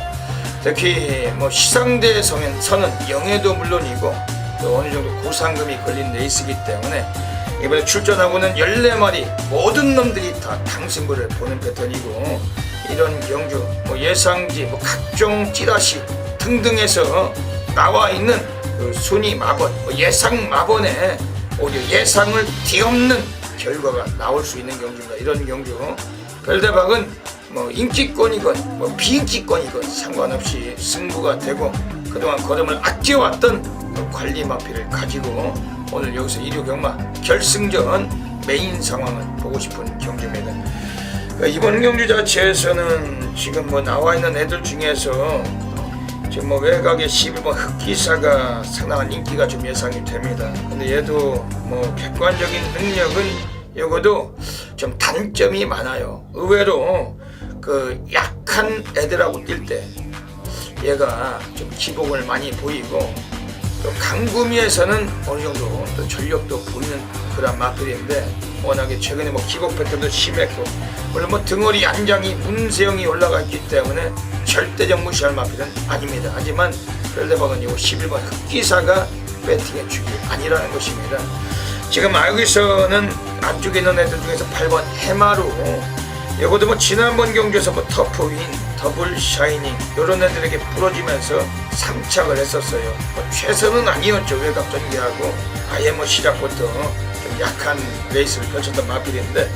특히 뭐 시상대에서는 영예도 물론이고 또 어느 정도 고상금이 걸린 레이스이기 때문에 이번에 출전하고는 14마리 모든 놈들이 다 당승부를 보는 패턴이고, 이런 경주 뭐 예상지 뭐 각종 찌라시 등등에서 나와 있는 그 순위 마번, 뭐 예상 마번에 오히려 예상을 뒤엎는 결과가 나올 수 있는 경주입니다. 이런 경주 별대박은 뭐 인기권이건 뭐 비인기권이건 상관없이 승부가 되고, 그동안 걸음을 아껴왔던 그 관리 마피를 가지고 오늘 여기서 1호 경마 결승전 메인 상황을 보고 싶은 경주입니다. 이번 경주 자체에서는 지금 뭐 나와 있는 애들 중에서 지금 뭐 외곽의 11번 흑기사가 상당한 인기가 좀 예상이 됩니다. 근데 얘도 뭐 객관적인 능력은 요거도 좀 단점이 많아요. 의외로 그 약한 애들하고 뛸 때 얘가 좀 기복을 많이 보이고, 또 강구미에서는 어느 정도 또 전력도 보이는 그런 마필인데, 워낙에 최근에 뭐 기복 패턴도 심했고, 물론 뭐 등허리 안장이 문세형이 올라가 있기 때문에 절대적 무시할 마필은 아닙니다. 하지만 별대박은 이 11번 흑기사가 배팅의 축이 아니라는 것입니다. 지금 여기서는 앞쪽에 있는 애들 중에서 8번 해마루, 이것도 뭐 지난번 경주에서 뭐 터프윈, 더블 샤이닝 이런 애들에게 부러지면서 3착을 했었어요. 뭐 최선은 아니었죠. 외곽 전개하고 아예 뭐 시작부터 좀 약한 레이스를 펼쳤던 마필인데,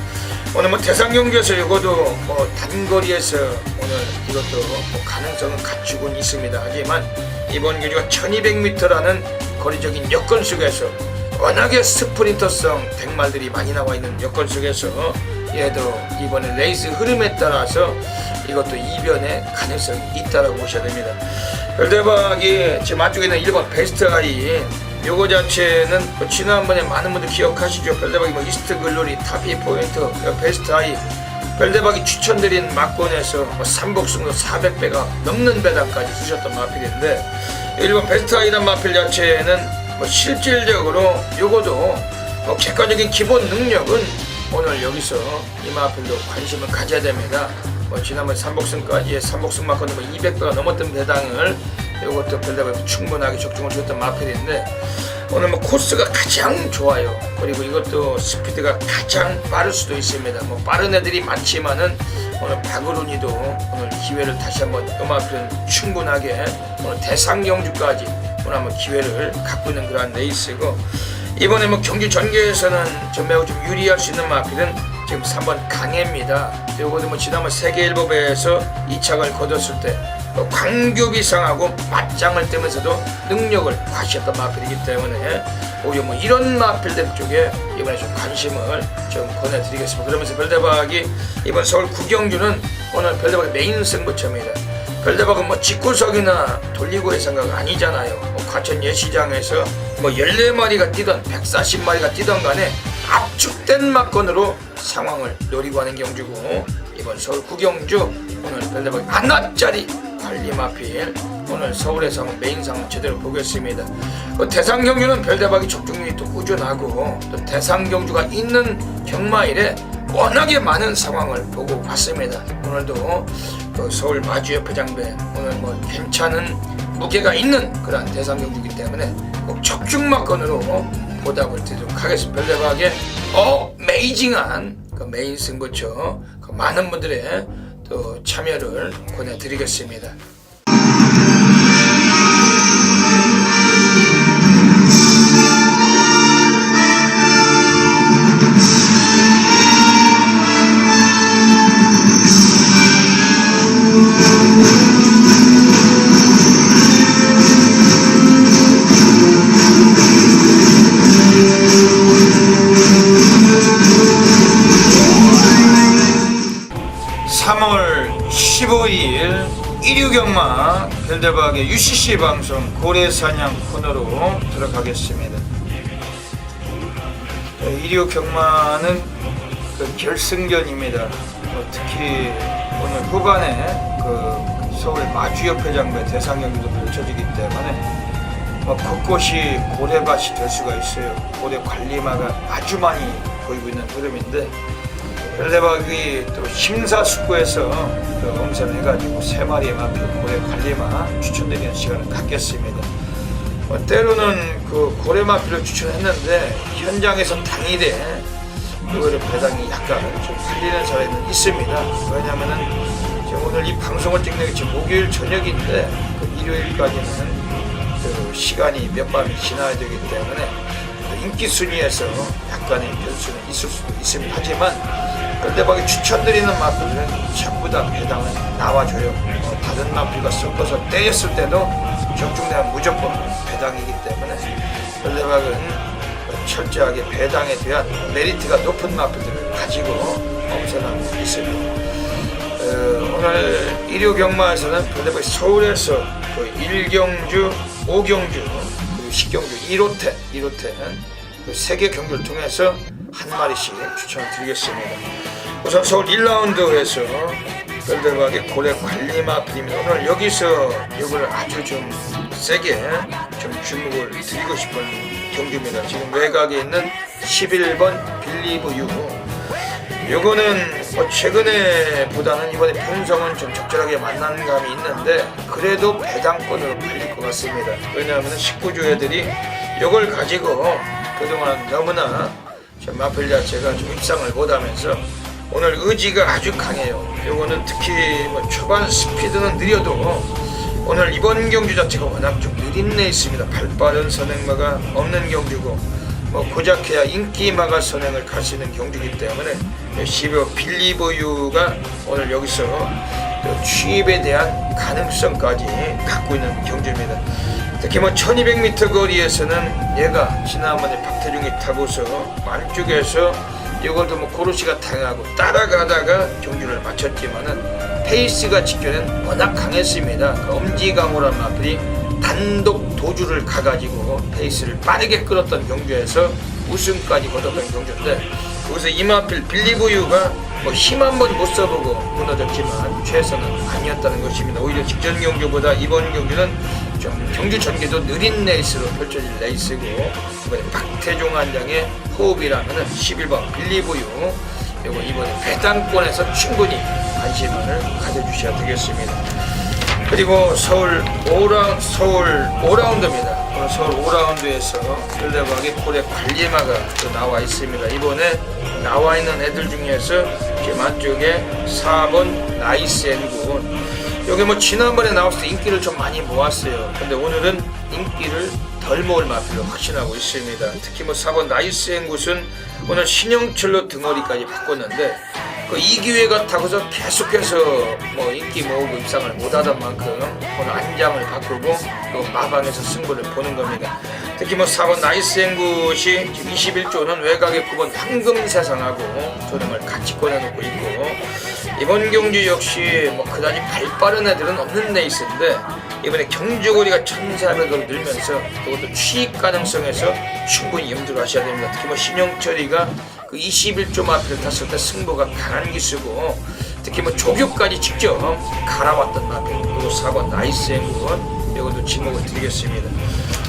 오늘 뭐 대상 경주에서 이것도 뭐 단거리에서 오늘 이것도 뭐 가능성은 갖추곤 있습니다. 하지만 이번 경주가 1200m라는 거리적인 여건 속에서 워낙에 스프린터성 백말들이 많이 나와 있는 여건 속에서 얘도 이번에 레이스 흐름에 따라서 이것도 이변의 가능성이 있다라고 보셔야 됩니다. 별대박이 지금 안쪽에 있는 1번 베스트 아이, 요거 자체는 뭐 지난번에 많은 분들 기억하시죠? 별대박이 뭐 이스트 글로리, 타피 포인트, 베스트 아이, 별대박이 추천드린 막권에서 뭐 삼복승도 400배가 넘는 배당까지 쓰셨던 마필인데, 1번 베스트 아이란 마필 자체는 뭐 실질적으로 요거도 뭐 객관적인 기본 능력은 오늘 여기서 이 마필도 관심을 가져야 됩니다. 뭐 지난번 삼복승까지 삼복승 마건은 뭐 200배가 넘었던 배당을 이것도 별대박이 충분하게 적중을 주었던 마필인데, 오늘 뭐 코스가 가장 좋아요. 그리고 이것도 스피드가 가장 빠를 수도 있습니다. 뭐 빠른 애들이 많지만은 오늘 박으론이도 오늘 기회를 다시 한번 이 마필은 충분하게 오늘 대상 경주까지 오늘 한번 기회를 갖고 있는 그러한 레이스고, 이번에 뭐 경주 전개에서는 좀 매우 좀 유리할 수 있는 마필은 지금 3번 강해입니다. 요거도 뭐 지난번 세계일보배에서 2착을 거뒀을 때 광교비상하고 맞짱을 뜨면서도 능력을 과시했던 마필이기 때문에 오히려 뭐 이런 마필들 쪽에 이번에 좀 관심을 좀 권해드리겠습니다. 그러면서 별대박이 이번 서울 구경주는 오늘 별대박의 메인 승부처입니다. 별대박은 뭐 직구석이나 돌리고의 생각 아니잖아요. 뭐 과천 예시장에서 뭐 14마리가 뛰던 140마리가 뛰던 간에 압축된 막건으로 상황을 노리고 하는 경주고, 이번 서울 구경주 오늘 별대박이 안압짜리 관리 마필, 오늘 서울에서 메인 상황 제대로 보겠습니다. 대상 경주는 별대박이 적중률이 또 꾸준하고, 또 대상 경주가 있는 경마일에 워낙에 많은 상황을 보고 왔습니다. 오늘도 그 서울 마주협회장배 오늘 뭐 괜찮은 무게가 있는 그런 대상 경주이기 때문에 꼭 적중마건으로 보답을 드리도록 하겠습니다. 별대박의 어메이징한 그 메인 승부처 그 많은 분들의 또 참여를 권해드리겠습니다. 일요경마 별대박의 UCC 방송 고래사냥 코너로 들어가겠습니다. 일요경마는 그 결승전입니다. 특히 오늘 후반에 그 서울 마주협회장배 대상경기도 펼쳐지기 때문에 곳곳이 고래밭이 될 수가 있어요. 고래 관리마가 아주 많이 보이고 있는 흐름인데 별대박이 또 심사숙고해서 엄선해가지고 3마리의 마필 고래 관리마 추천드리는 시간을 갖겠습니다. 때로는 그 고래 마필을 추천했는데 현장에서 당일에 그거를 배당이 약간 좀 풀리는 사례는 있습니다. 왜냐면은 지금 오늘 이 방송을 찍는 게 지금 목요일 저녁인데 그 일요일까지는 그 시간이 몇 밤이 지나야 되기 때문에 인기 순위에서 약간의 변수는 있을 수도 있습니다. 하지만 별대박이 추천드리는 마필은 전부 다 배당은 나와줘요. 다른 마필과 섞어서 떼였을 때도 적중되면 무조건 배당이기 때문에 별대박은 철저하게 배당에 대한 메리트가 높은 마필들을 가지고 엄선하고 있습니다. 오늘 일요 경마에서는 별대박이 서울에서 그 1경주, 5경주, 그리고 10경주 1호태 그 3개 경주를 통해서 한 마리씩 추천을 드리겠습니다. 우선 서울 1라운드에서 별대박의 고래 관리마 필입니다. 오늘 여기서 이걸 아주 좀 세게 좀 주목을 드리고 싶은 경주입니다. 지금 외곽에 있는 11번 빌리브유. 요거는 최근에 보다는 이번에 편성은 좀 적절하게 만난 감이 있는데 그래도 배당권으로 팔릴 것 같습니다. 왜냐하면 19주 애들이 요걸 가지고 그동안 너무나 마필 자체가 좀 입상을 못하면서 오늘 의지가 아주 강해요. 요거는 특히 초반 스피드는 느려도 오늘 이번 경주 자체가 워낙 좀 느린 레이스입니다. 발빠른 선행마가 없는 경주고 고작해야 인기마가 선행을 갈 수 있는 경주이기 때문에 12호 빌리브유가 오늘 여기서 취입에 대한 가능성까지 갖고 있는 경주입니다. 특히 1200m 거리에서는 얘가 지난번에 박태중이 타고서 안쪽에서 이것도 고로시가 당하고 따라가다가 경주를 마쳤지만은 페이스가 직전엔 워낙 강했습니다. 그 엄지강호란 마필이 단독 도주를 가가지고 페이스를 빠르게 끌었던 경주에서 우승까지 거뒀던 경주인데 거기서 이 마필 빌리브유가 힘 한 번 못 써보고 무너졌지만 최선은 아니었다는 것입니다. 오히려 직전 경주보다 이번 경주는 좀 경주 전개도 느린 레이스로 펼쳐질 레이스고 이번에 박태종 한장의 호흡이라면은 11번 빌리브유 이거 이번에 배당권에서 충분히 관심을 가져주셔야 되겠습니다. 그리고 서울 5라운드입니다. 오늘 서울 5라운드에서 별대박의 고래 관리마가 또 나와 있습니다. 이번에 나와 있는 애들 중에서 지금 안쪽에 4번 나이스 앤굿. 여기 지난번에 나왔을 때 인기를 좀 많이 모았어요. 근데 오늘은 인기를 덜 모을 마필로 확신하고 있습니다. 특히 4번 나이스 앤굿은 오늘 신영철로 등어리까지 바꿨는데 그 이기회가 타고서 계속해서 인기 모으고 입상을 못하던 만큼 오늘 안장을 바꾸고 또 마방에서 승부를 보는 겁니다. 특히 4번 나이스 앵굿이 지금 21조는 외곽의 9번 황금세상하고 조능을 같이 꺼내놓고 있고 이번 경주 역시 그다지 발빠른 애들은 없는 레이스인데 이번에 경주거리가 1400으로 늘면서 그것도 취입 가능성에서 충분히 염두를 하셔야 됩니다. 특히 신영철이가 그 21조 마필을 탔을 때 승부가 강한 기수고 특히 조교까지 직접 갈아왔던 마필 그리고 4번 나이스 앵굿 이것도 지목을 드리겠습니다.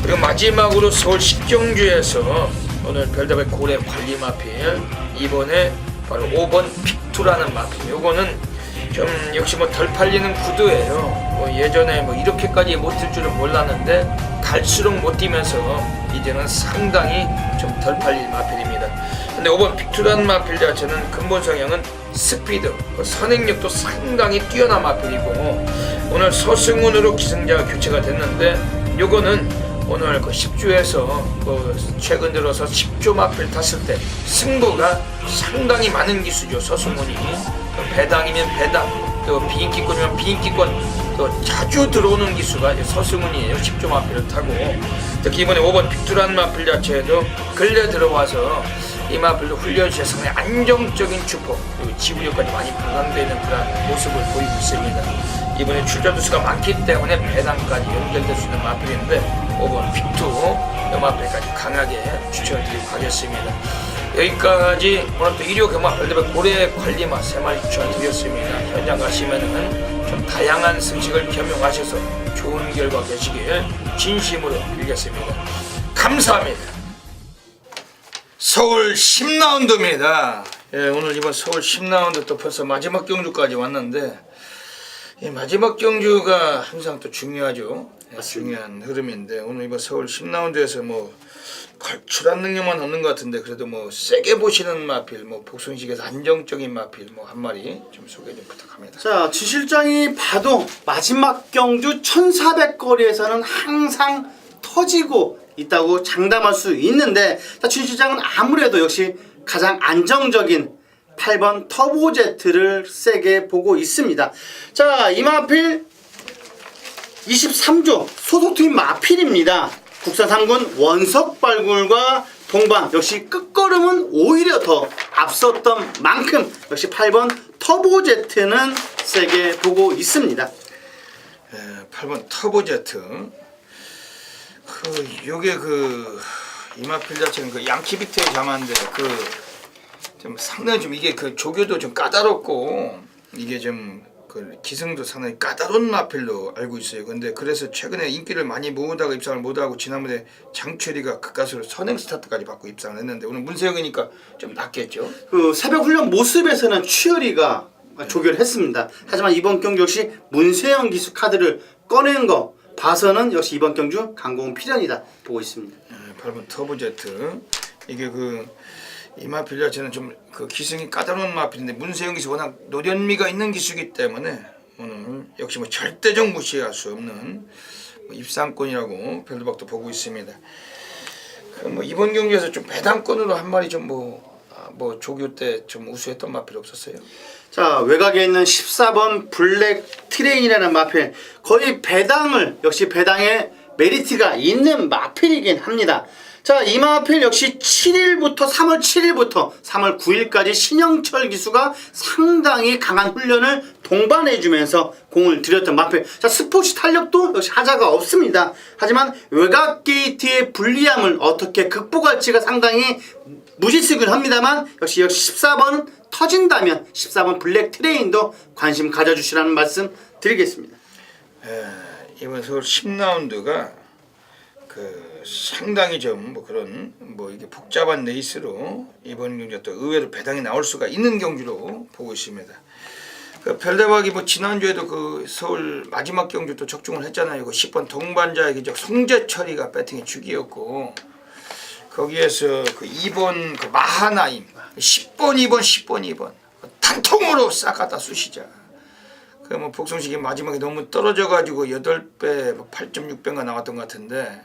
그리고 마지막으로 서울 10경주에서 오늘 별다발 고래 관리 마필 이번에 바로 5번 픽투라는 마필 요거는 좀 역시 덜 팔리는 구도예요. 예전에 이렇게까지 못 뛸 줄은 몰랐는데 갈수록 못 뛰면서 이제는 상당히 좀 덜 팔릴 마필입니다. 근데 5번 픽투라는 마필 자체는 근본 성향은 스피드, 선행력도 상당히 뛰어난 마필이고 오늘 서승훈으로 기승자가 교체가 됐는데 요거는 오늘 10주에서 최근 들어서 10조 마필 탔을 때 승부가 상당히 많은 기수죠. 서승훈이 배당이면 배당, 또 비인기권이면 비인기권 또 자주 들어오는 기수가 서승훈이에요. 10조 마필을 타고 특히 이번에 5번 픽투라는 마필 자체에도 근래 들어와서 이 마필도 훈련시에 상당히 안정적인 주포 그리고 지구력까지 많이 보강되어 있는 그런 모습을 보이고 있습니다. 이번에 출전 두수가 많기 때문에 배당까지 연결될 수 있는 마필인데 5번 픽투 이 마필까지 강하게 추천을 드리고 가겠습니다. 여기까지 오늘 또 일요 경마 별대별 고래 관리마 3마리 추천을 드렸습니다. 현장 가시면은 좀 다양한 승식을 겸용하셔서 좋은 결과 되시길 진심으로 빌겠습니다. 감사합니다. 서울 10라운드입니다. 예, 오늘 이번 서울 10라운드 또 벌써 마지막 경주까지 왔는데 이 마지막 경주가 항상 또 중요하죠. 예, 중요한 흐름인데 오늘 이번 서울 10라운드에서 뭐 걸출한 능력만 없는 것 같은데 그래도 뭐 세게 보시는 마필, 뭐 복순식에서 안정적인 마필 뭐 한 마리 좀 소개 좀 부탁합니다. 자, 지 실장이 봐도 마지막 경주 1400거리에서는 항상 터지고 있다고 장담할 수 있는데, 자, 지 실장은 아무래도 역시 가장 안정적인 8번 터보제트를 세게 보고 있습니다. 자, 이 마필 23조 소속팀 마필입니다. 국산 3군 원석발굴과 동반, 역시 끝걸음은 오히려 더 앞섰던 만큼 역시 8번 터보제트는 세게 보고 있습니다. 예, 8번 터보제트. 요게 이마필 자체는 양키비트의 자마인데 좀 상당히 좀 이게 조교도 좀 까다롭고 이게 좀 기승도 상당히 까다로운 마필로 알고 있어요. 근데 그래서 최근에 인기를 많이 모으다가 입상을 못하고 지난번에 장철이가 그가수로 선행 스타트까지 받고 입상을 했는데 오늘 문세영이니까 좀 낫겠죠. 새벽 훈련 모습에서는 취열이가 조교를 했습니다. 하지만 이번 경주 역시 문세영 기수 카드를 꺼낸 거 봐서는 역시 이번 경주 강공은 필연이다 보고 있습니다. 8번 터보제트. 이게 이 마필 자체는 좀 기승이 까다로운 마필인데 문세영 기수 워낙 노련미가 있는 기수이기 때문에 오늘 역시 뭐 절대적 무시할 수 없는 입상권이라고 별도박도 보고 있습니다. 이번 경기에서 좀 배당권으로 한 마리 좀 조교 때 좀 우수했던 마필 없었어요? 자, 외곽에 있는 14번 블랙 트레인이라는 마필, 거의 역시 배당에 메리트가 있는 마필이긴 합니다. 자, 이 마필 역시 3월 7일부터 3월 9일까지 신영철 기수가 상당히 강한 훈련을 동반해주면서 공을 들였던 마필. 자, 스포츠 탄력도 역시 하자가 없습니다. 하지만 외곽 게이트의 불리함을 어떻게 극복할지가 상당히 무지수긴 합니다만 역시 14번 터진다면 14번 블랙 트레인도 관심 가져주시라는 말씀 드리겠습니다. 이번 서울 10라운드가 상당히 좀 이게 복잡한 레이스로 이번 경기가 또 의외로 배당이 나올 수가 있는 경기로 보고 있습니다. 별대박이 지난주에도 서울 마지막 경주 또 적중을 했잖아요. 10번 동반자의 기적 송재철이가 배팅의 축이었고 거기에서 2번 마하나임 10번 2번 10번 2번 단통으로 싹 갖다 쑤시자. 복성식이 마지막에 너무 떨어져가지고 8배 8.6배가 나왔던 것 같은데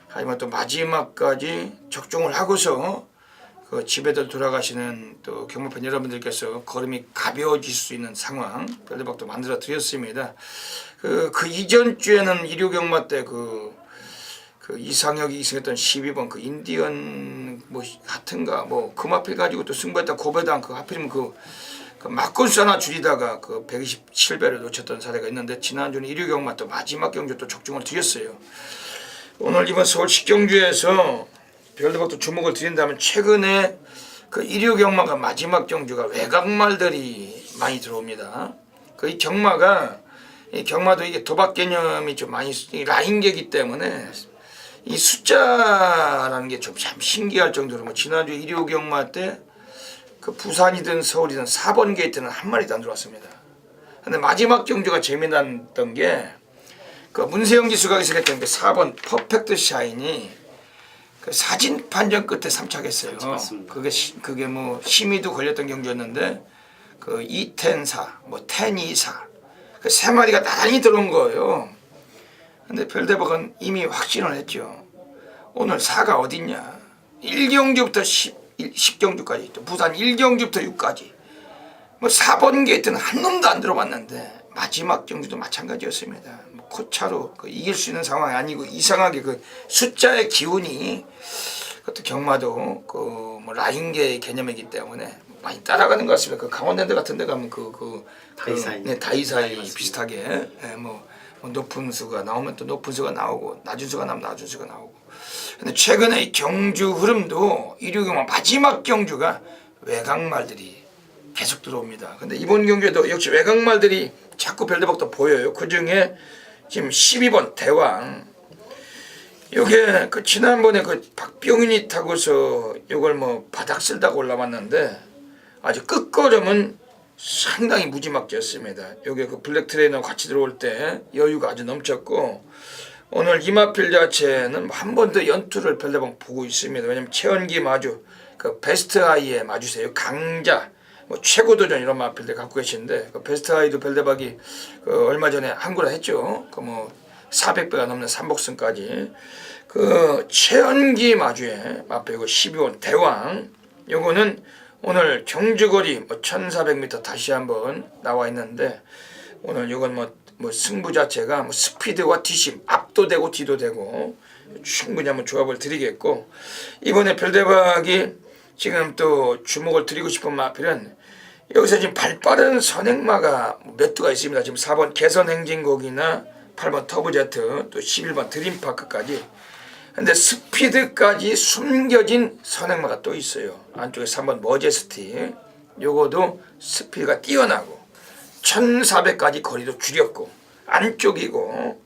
하지만 또 마지막까지 적중을 하고서 집에들 돌아가시는 또 경마팬 여러분들께서 걸음이 가벼워질 수 있는 상황 별대박도 만들어 드렸습니다. 이전 주에는 일요경마 때 이상혁이 이승했던 12번 인디언 같은가 그 마필 가지고 또 승부했다 고배당 하필이면 막건수 하나 줄이다가 127배를 놓쳤던 사례가 있는데 지난주는 일요경마 또 마지막 경주 또 적중을 드렸어요. 오늘 이번 서울 10경주에서 별대박도 주목을 드린다면 최근에 일요경마가 마지막 경주가 외곽말들이 많이 들어옵니다. 이 경마도 이게 도박 개념이 좀 많이 라인계이기 때문에 이 숫자라는 게 좀 참 신기할 정도로 지난주 일요경마 때 부산이든 서울이든 4번 게이트는 한 마리도 안 들어왔습니다. 근데 마지막 경주가 재미났던 게 문세영 기수가 기술했던 4번 퍼펙트 샤인이 사진 판정 끝에 3착했어요. 맞습니다. 그게 심의도 걸렸던 경주였는데 2텐4 1024 세 마리가 나란히 들어온 거예요. 근데 별대박은 이미 확신을 했죠. 오늘 4가 어딨냐. 1경주부터 10경주까지 또 부산 1경주부터 6까지 4번 게이트는 한 놈도 안 들어봤는데 마지막 경주도 마찬가지였습니다. 코차로 이길 수 있는 상황이 아니고 이상하게 숫자의 기운이 그것도 경마도 라인계의 개념이기 때문에 많이 따라가는 것 같습니다. 강원랜드 같은 데 가면 다이사이 비슷하게 높은 수가 나오면 또 높은 수가 나오고 낮은 수가 나오면 낮은 수가 나오고. 근데 최근에 이 경주 흐름도 일요경마 마지막 경주가 외곽말들이 계속 들어옵니다. 근데 이번 경주에도 역시 외곽말들이 자꾸 별대박도 보여요. 그 중에 지금 12번 대왕 요게 그 지난번에 그 박병인이 타고서 요걸 뭐 바닥 쓸다가 올라왔는데 아주 끝걸음은 상당히 무지막지였습니다. 요게 그 블랙 트레이너 같이 들어올 때 여유가 아주 넘쳤고 오늘 이마필 자체는 한 번 더 연투를 별다방 보고 있습니다. 왜냐면 최연기 마주 그 베스트 하이에 마주세요. 강자 뭐 최고 도전 이런 마필들 갖고 계시는데 그 베스트 하이도 별대박이 그 얼마 전에 한구라 했죠. 그 뭐 400배가 넘는 삼복승까지 그 최연기 마주에 맞배고 12원 대왕 요거는 오늘 경주거리 뭐 1400m 다시 한번 나와 있는데 오늘 요건 뭐 승부 자체가 뭐 스피드와 뒷심 앞도 뒤도 되고 충분히 한번 조합을 드리겠고 이번에 별대박이 지금 또 주목을 드리고 싶은 마필은 여기서 지금 발빠른 선행마가 몇 두가 있습니다. 지금 4번 개선행진곡이나 8번 터보제트 또 11번 드림파크까지 근데 스피드까지 숨겨진 선행마가 또 있어요. 안쪽에 3번 머제스티 요거도 스피드가 뛰어나고 1400까지 거리도 줄였고 안쪽이고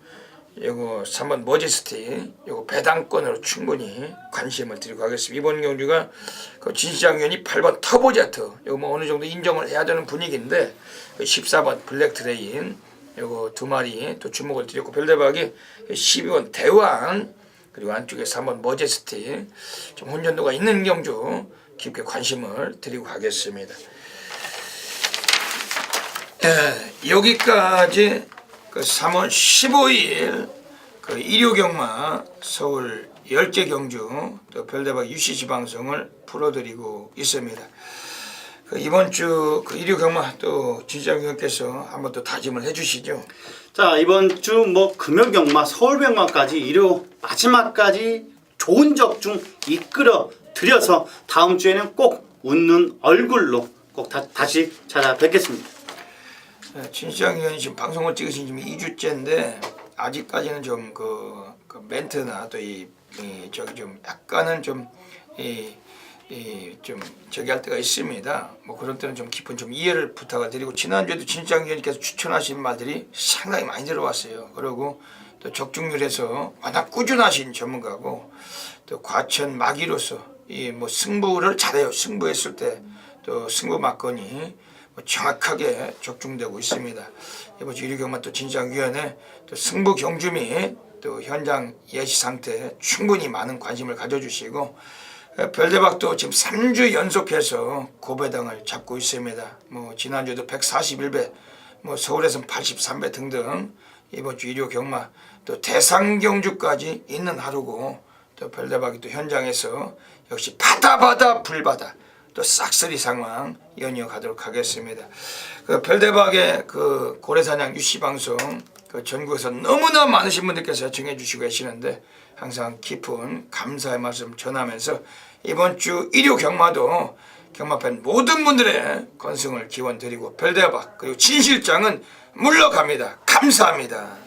요거 3번 머제스티 요거 배당권으로 충분히 관심을 드리고 가겠습니다. 이번 경주가 그 진시장위원이 8번 터보제트 요거 뭐 어느 정도 인정을 해야 되는 분위기인데 14번 블랙 트레인 요거 두 마리 또 주목을 드렸고 별대박이 12번 대왕 그리고 안쪽에 3번 머제스티 좀 혼전도가 있는 경주 깊게 관심을 드리고 가겠습니다. 여기까지 그 3월 15일 그 일요경마 서울 10개 경주 또 별대박 UCC 방송을 풀어드리고 있습니다. 그 이번 주 그 일요경마 또 진시장위원께서 한번 또 다짐을 해주시죠. 자, 이번 주 뭐 금요경마 서울병마까지 일요 마지막까지 좋은 적중 이끌어 드려서 다음 주에는 꼭 웃는 얼굴로 꼭 다시 찾아뵙겠습니다. 진시장위원이 지금 방송을 찍으신 지금 2주째인데 아직까지는 좀 그 멘트나 또 저기 좀 약간은 좀 저기 할 때가 있습니다. 뭐 그런 때는 좀 깊은 좀 이해를 부탁을 드리고 지난주에도 진시장위원께서 추천하신 말들이 상당히 많이 들어왔어요. 그리고 또 적중률에서 워낙 꾸준하신 전문가고 또 과천 마기로서 이 뭐 승부를 잘해요. 승부했을 때 또 승부 막건이 정확하게 적중되고 있습니다. 이번 주 일요경마 또 진시장위원회 또 승부 경주 및 또 현장 예시 상태에 충분히 많은 관심을 가져주시고 별대박도 지금 3주 연속해서 고배당을 잡고 있습니다. 뭐 지난주에도 141배, 뭐 서울에서는 83배 등등 이번 주 일요경마 또 대상경주까지 있는 하루고 또 별대박이 또 현장에서 역시 바다 불바다 또 싹쓸이 상황 연이어가도록 하겠습니다. 그 별대박의 그 고래사냥 UC 방송 그 전국에서 너무나 많으신 분들께서 시청해 주시고 계시는데 항상 깊은 감사의 말씀 전하면서 이번 주 일요 경마도 경마팬 모든 분들의 건승을 기원드리고 별대박 그리고 진실장은 물러갑니다. 감사합니다.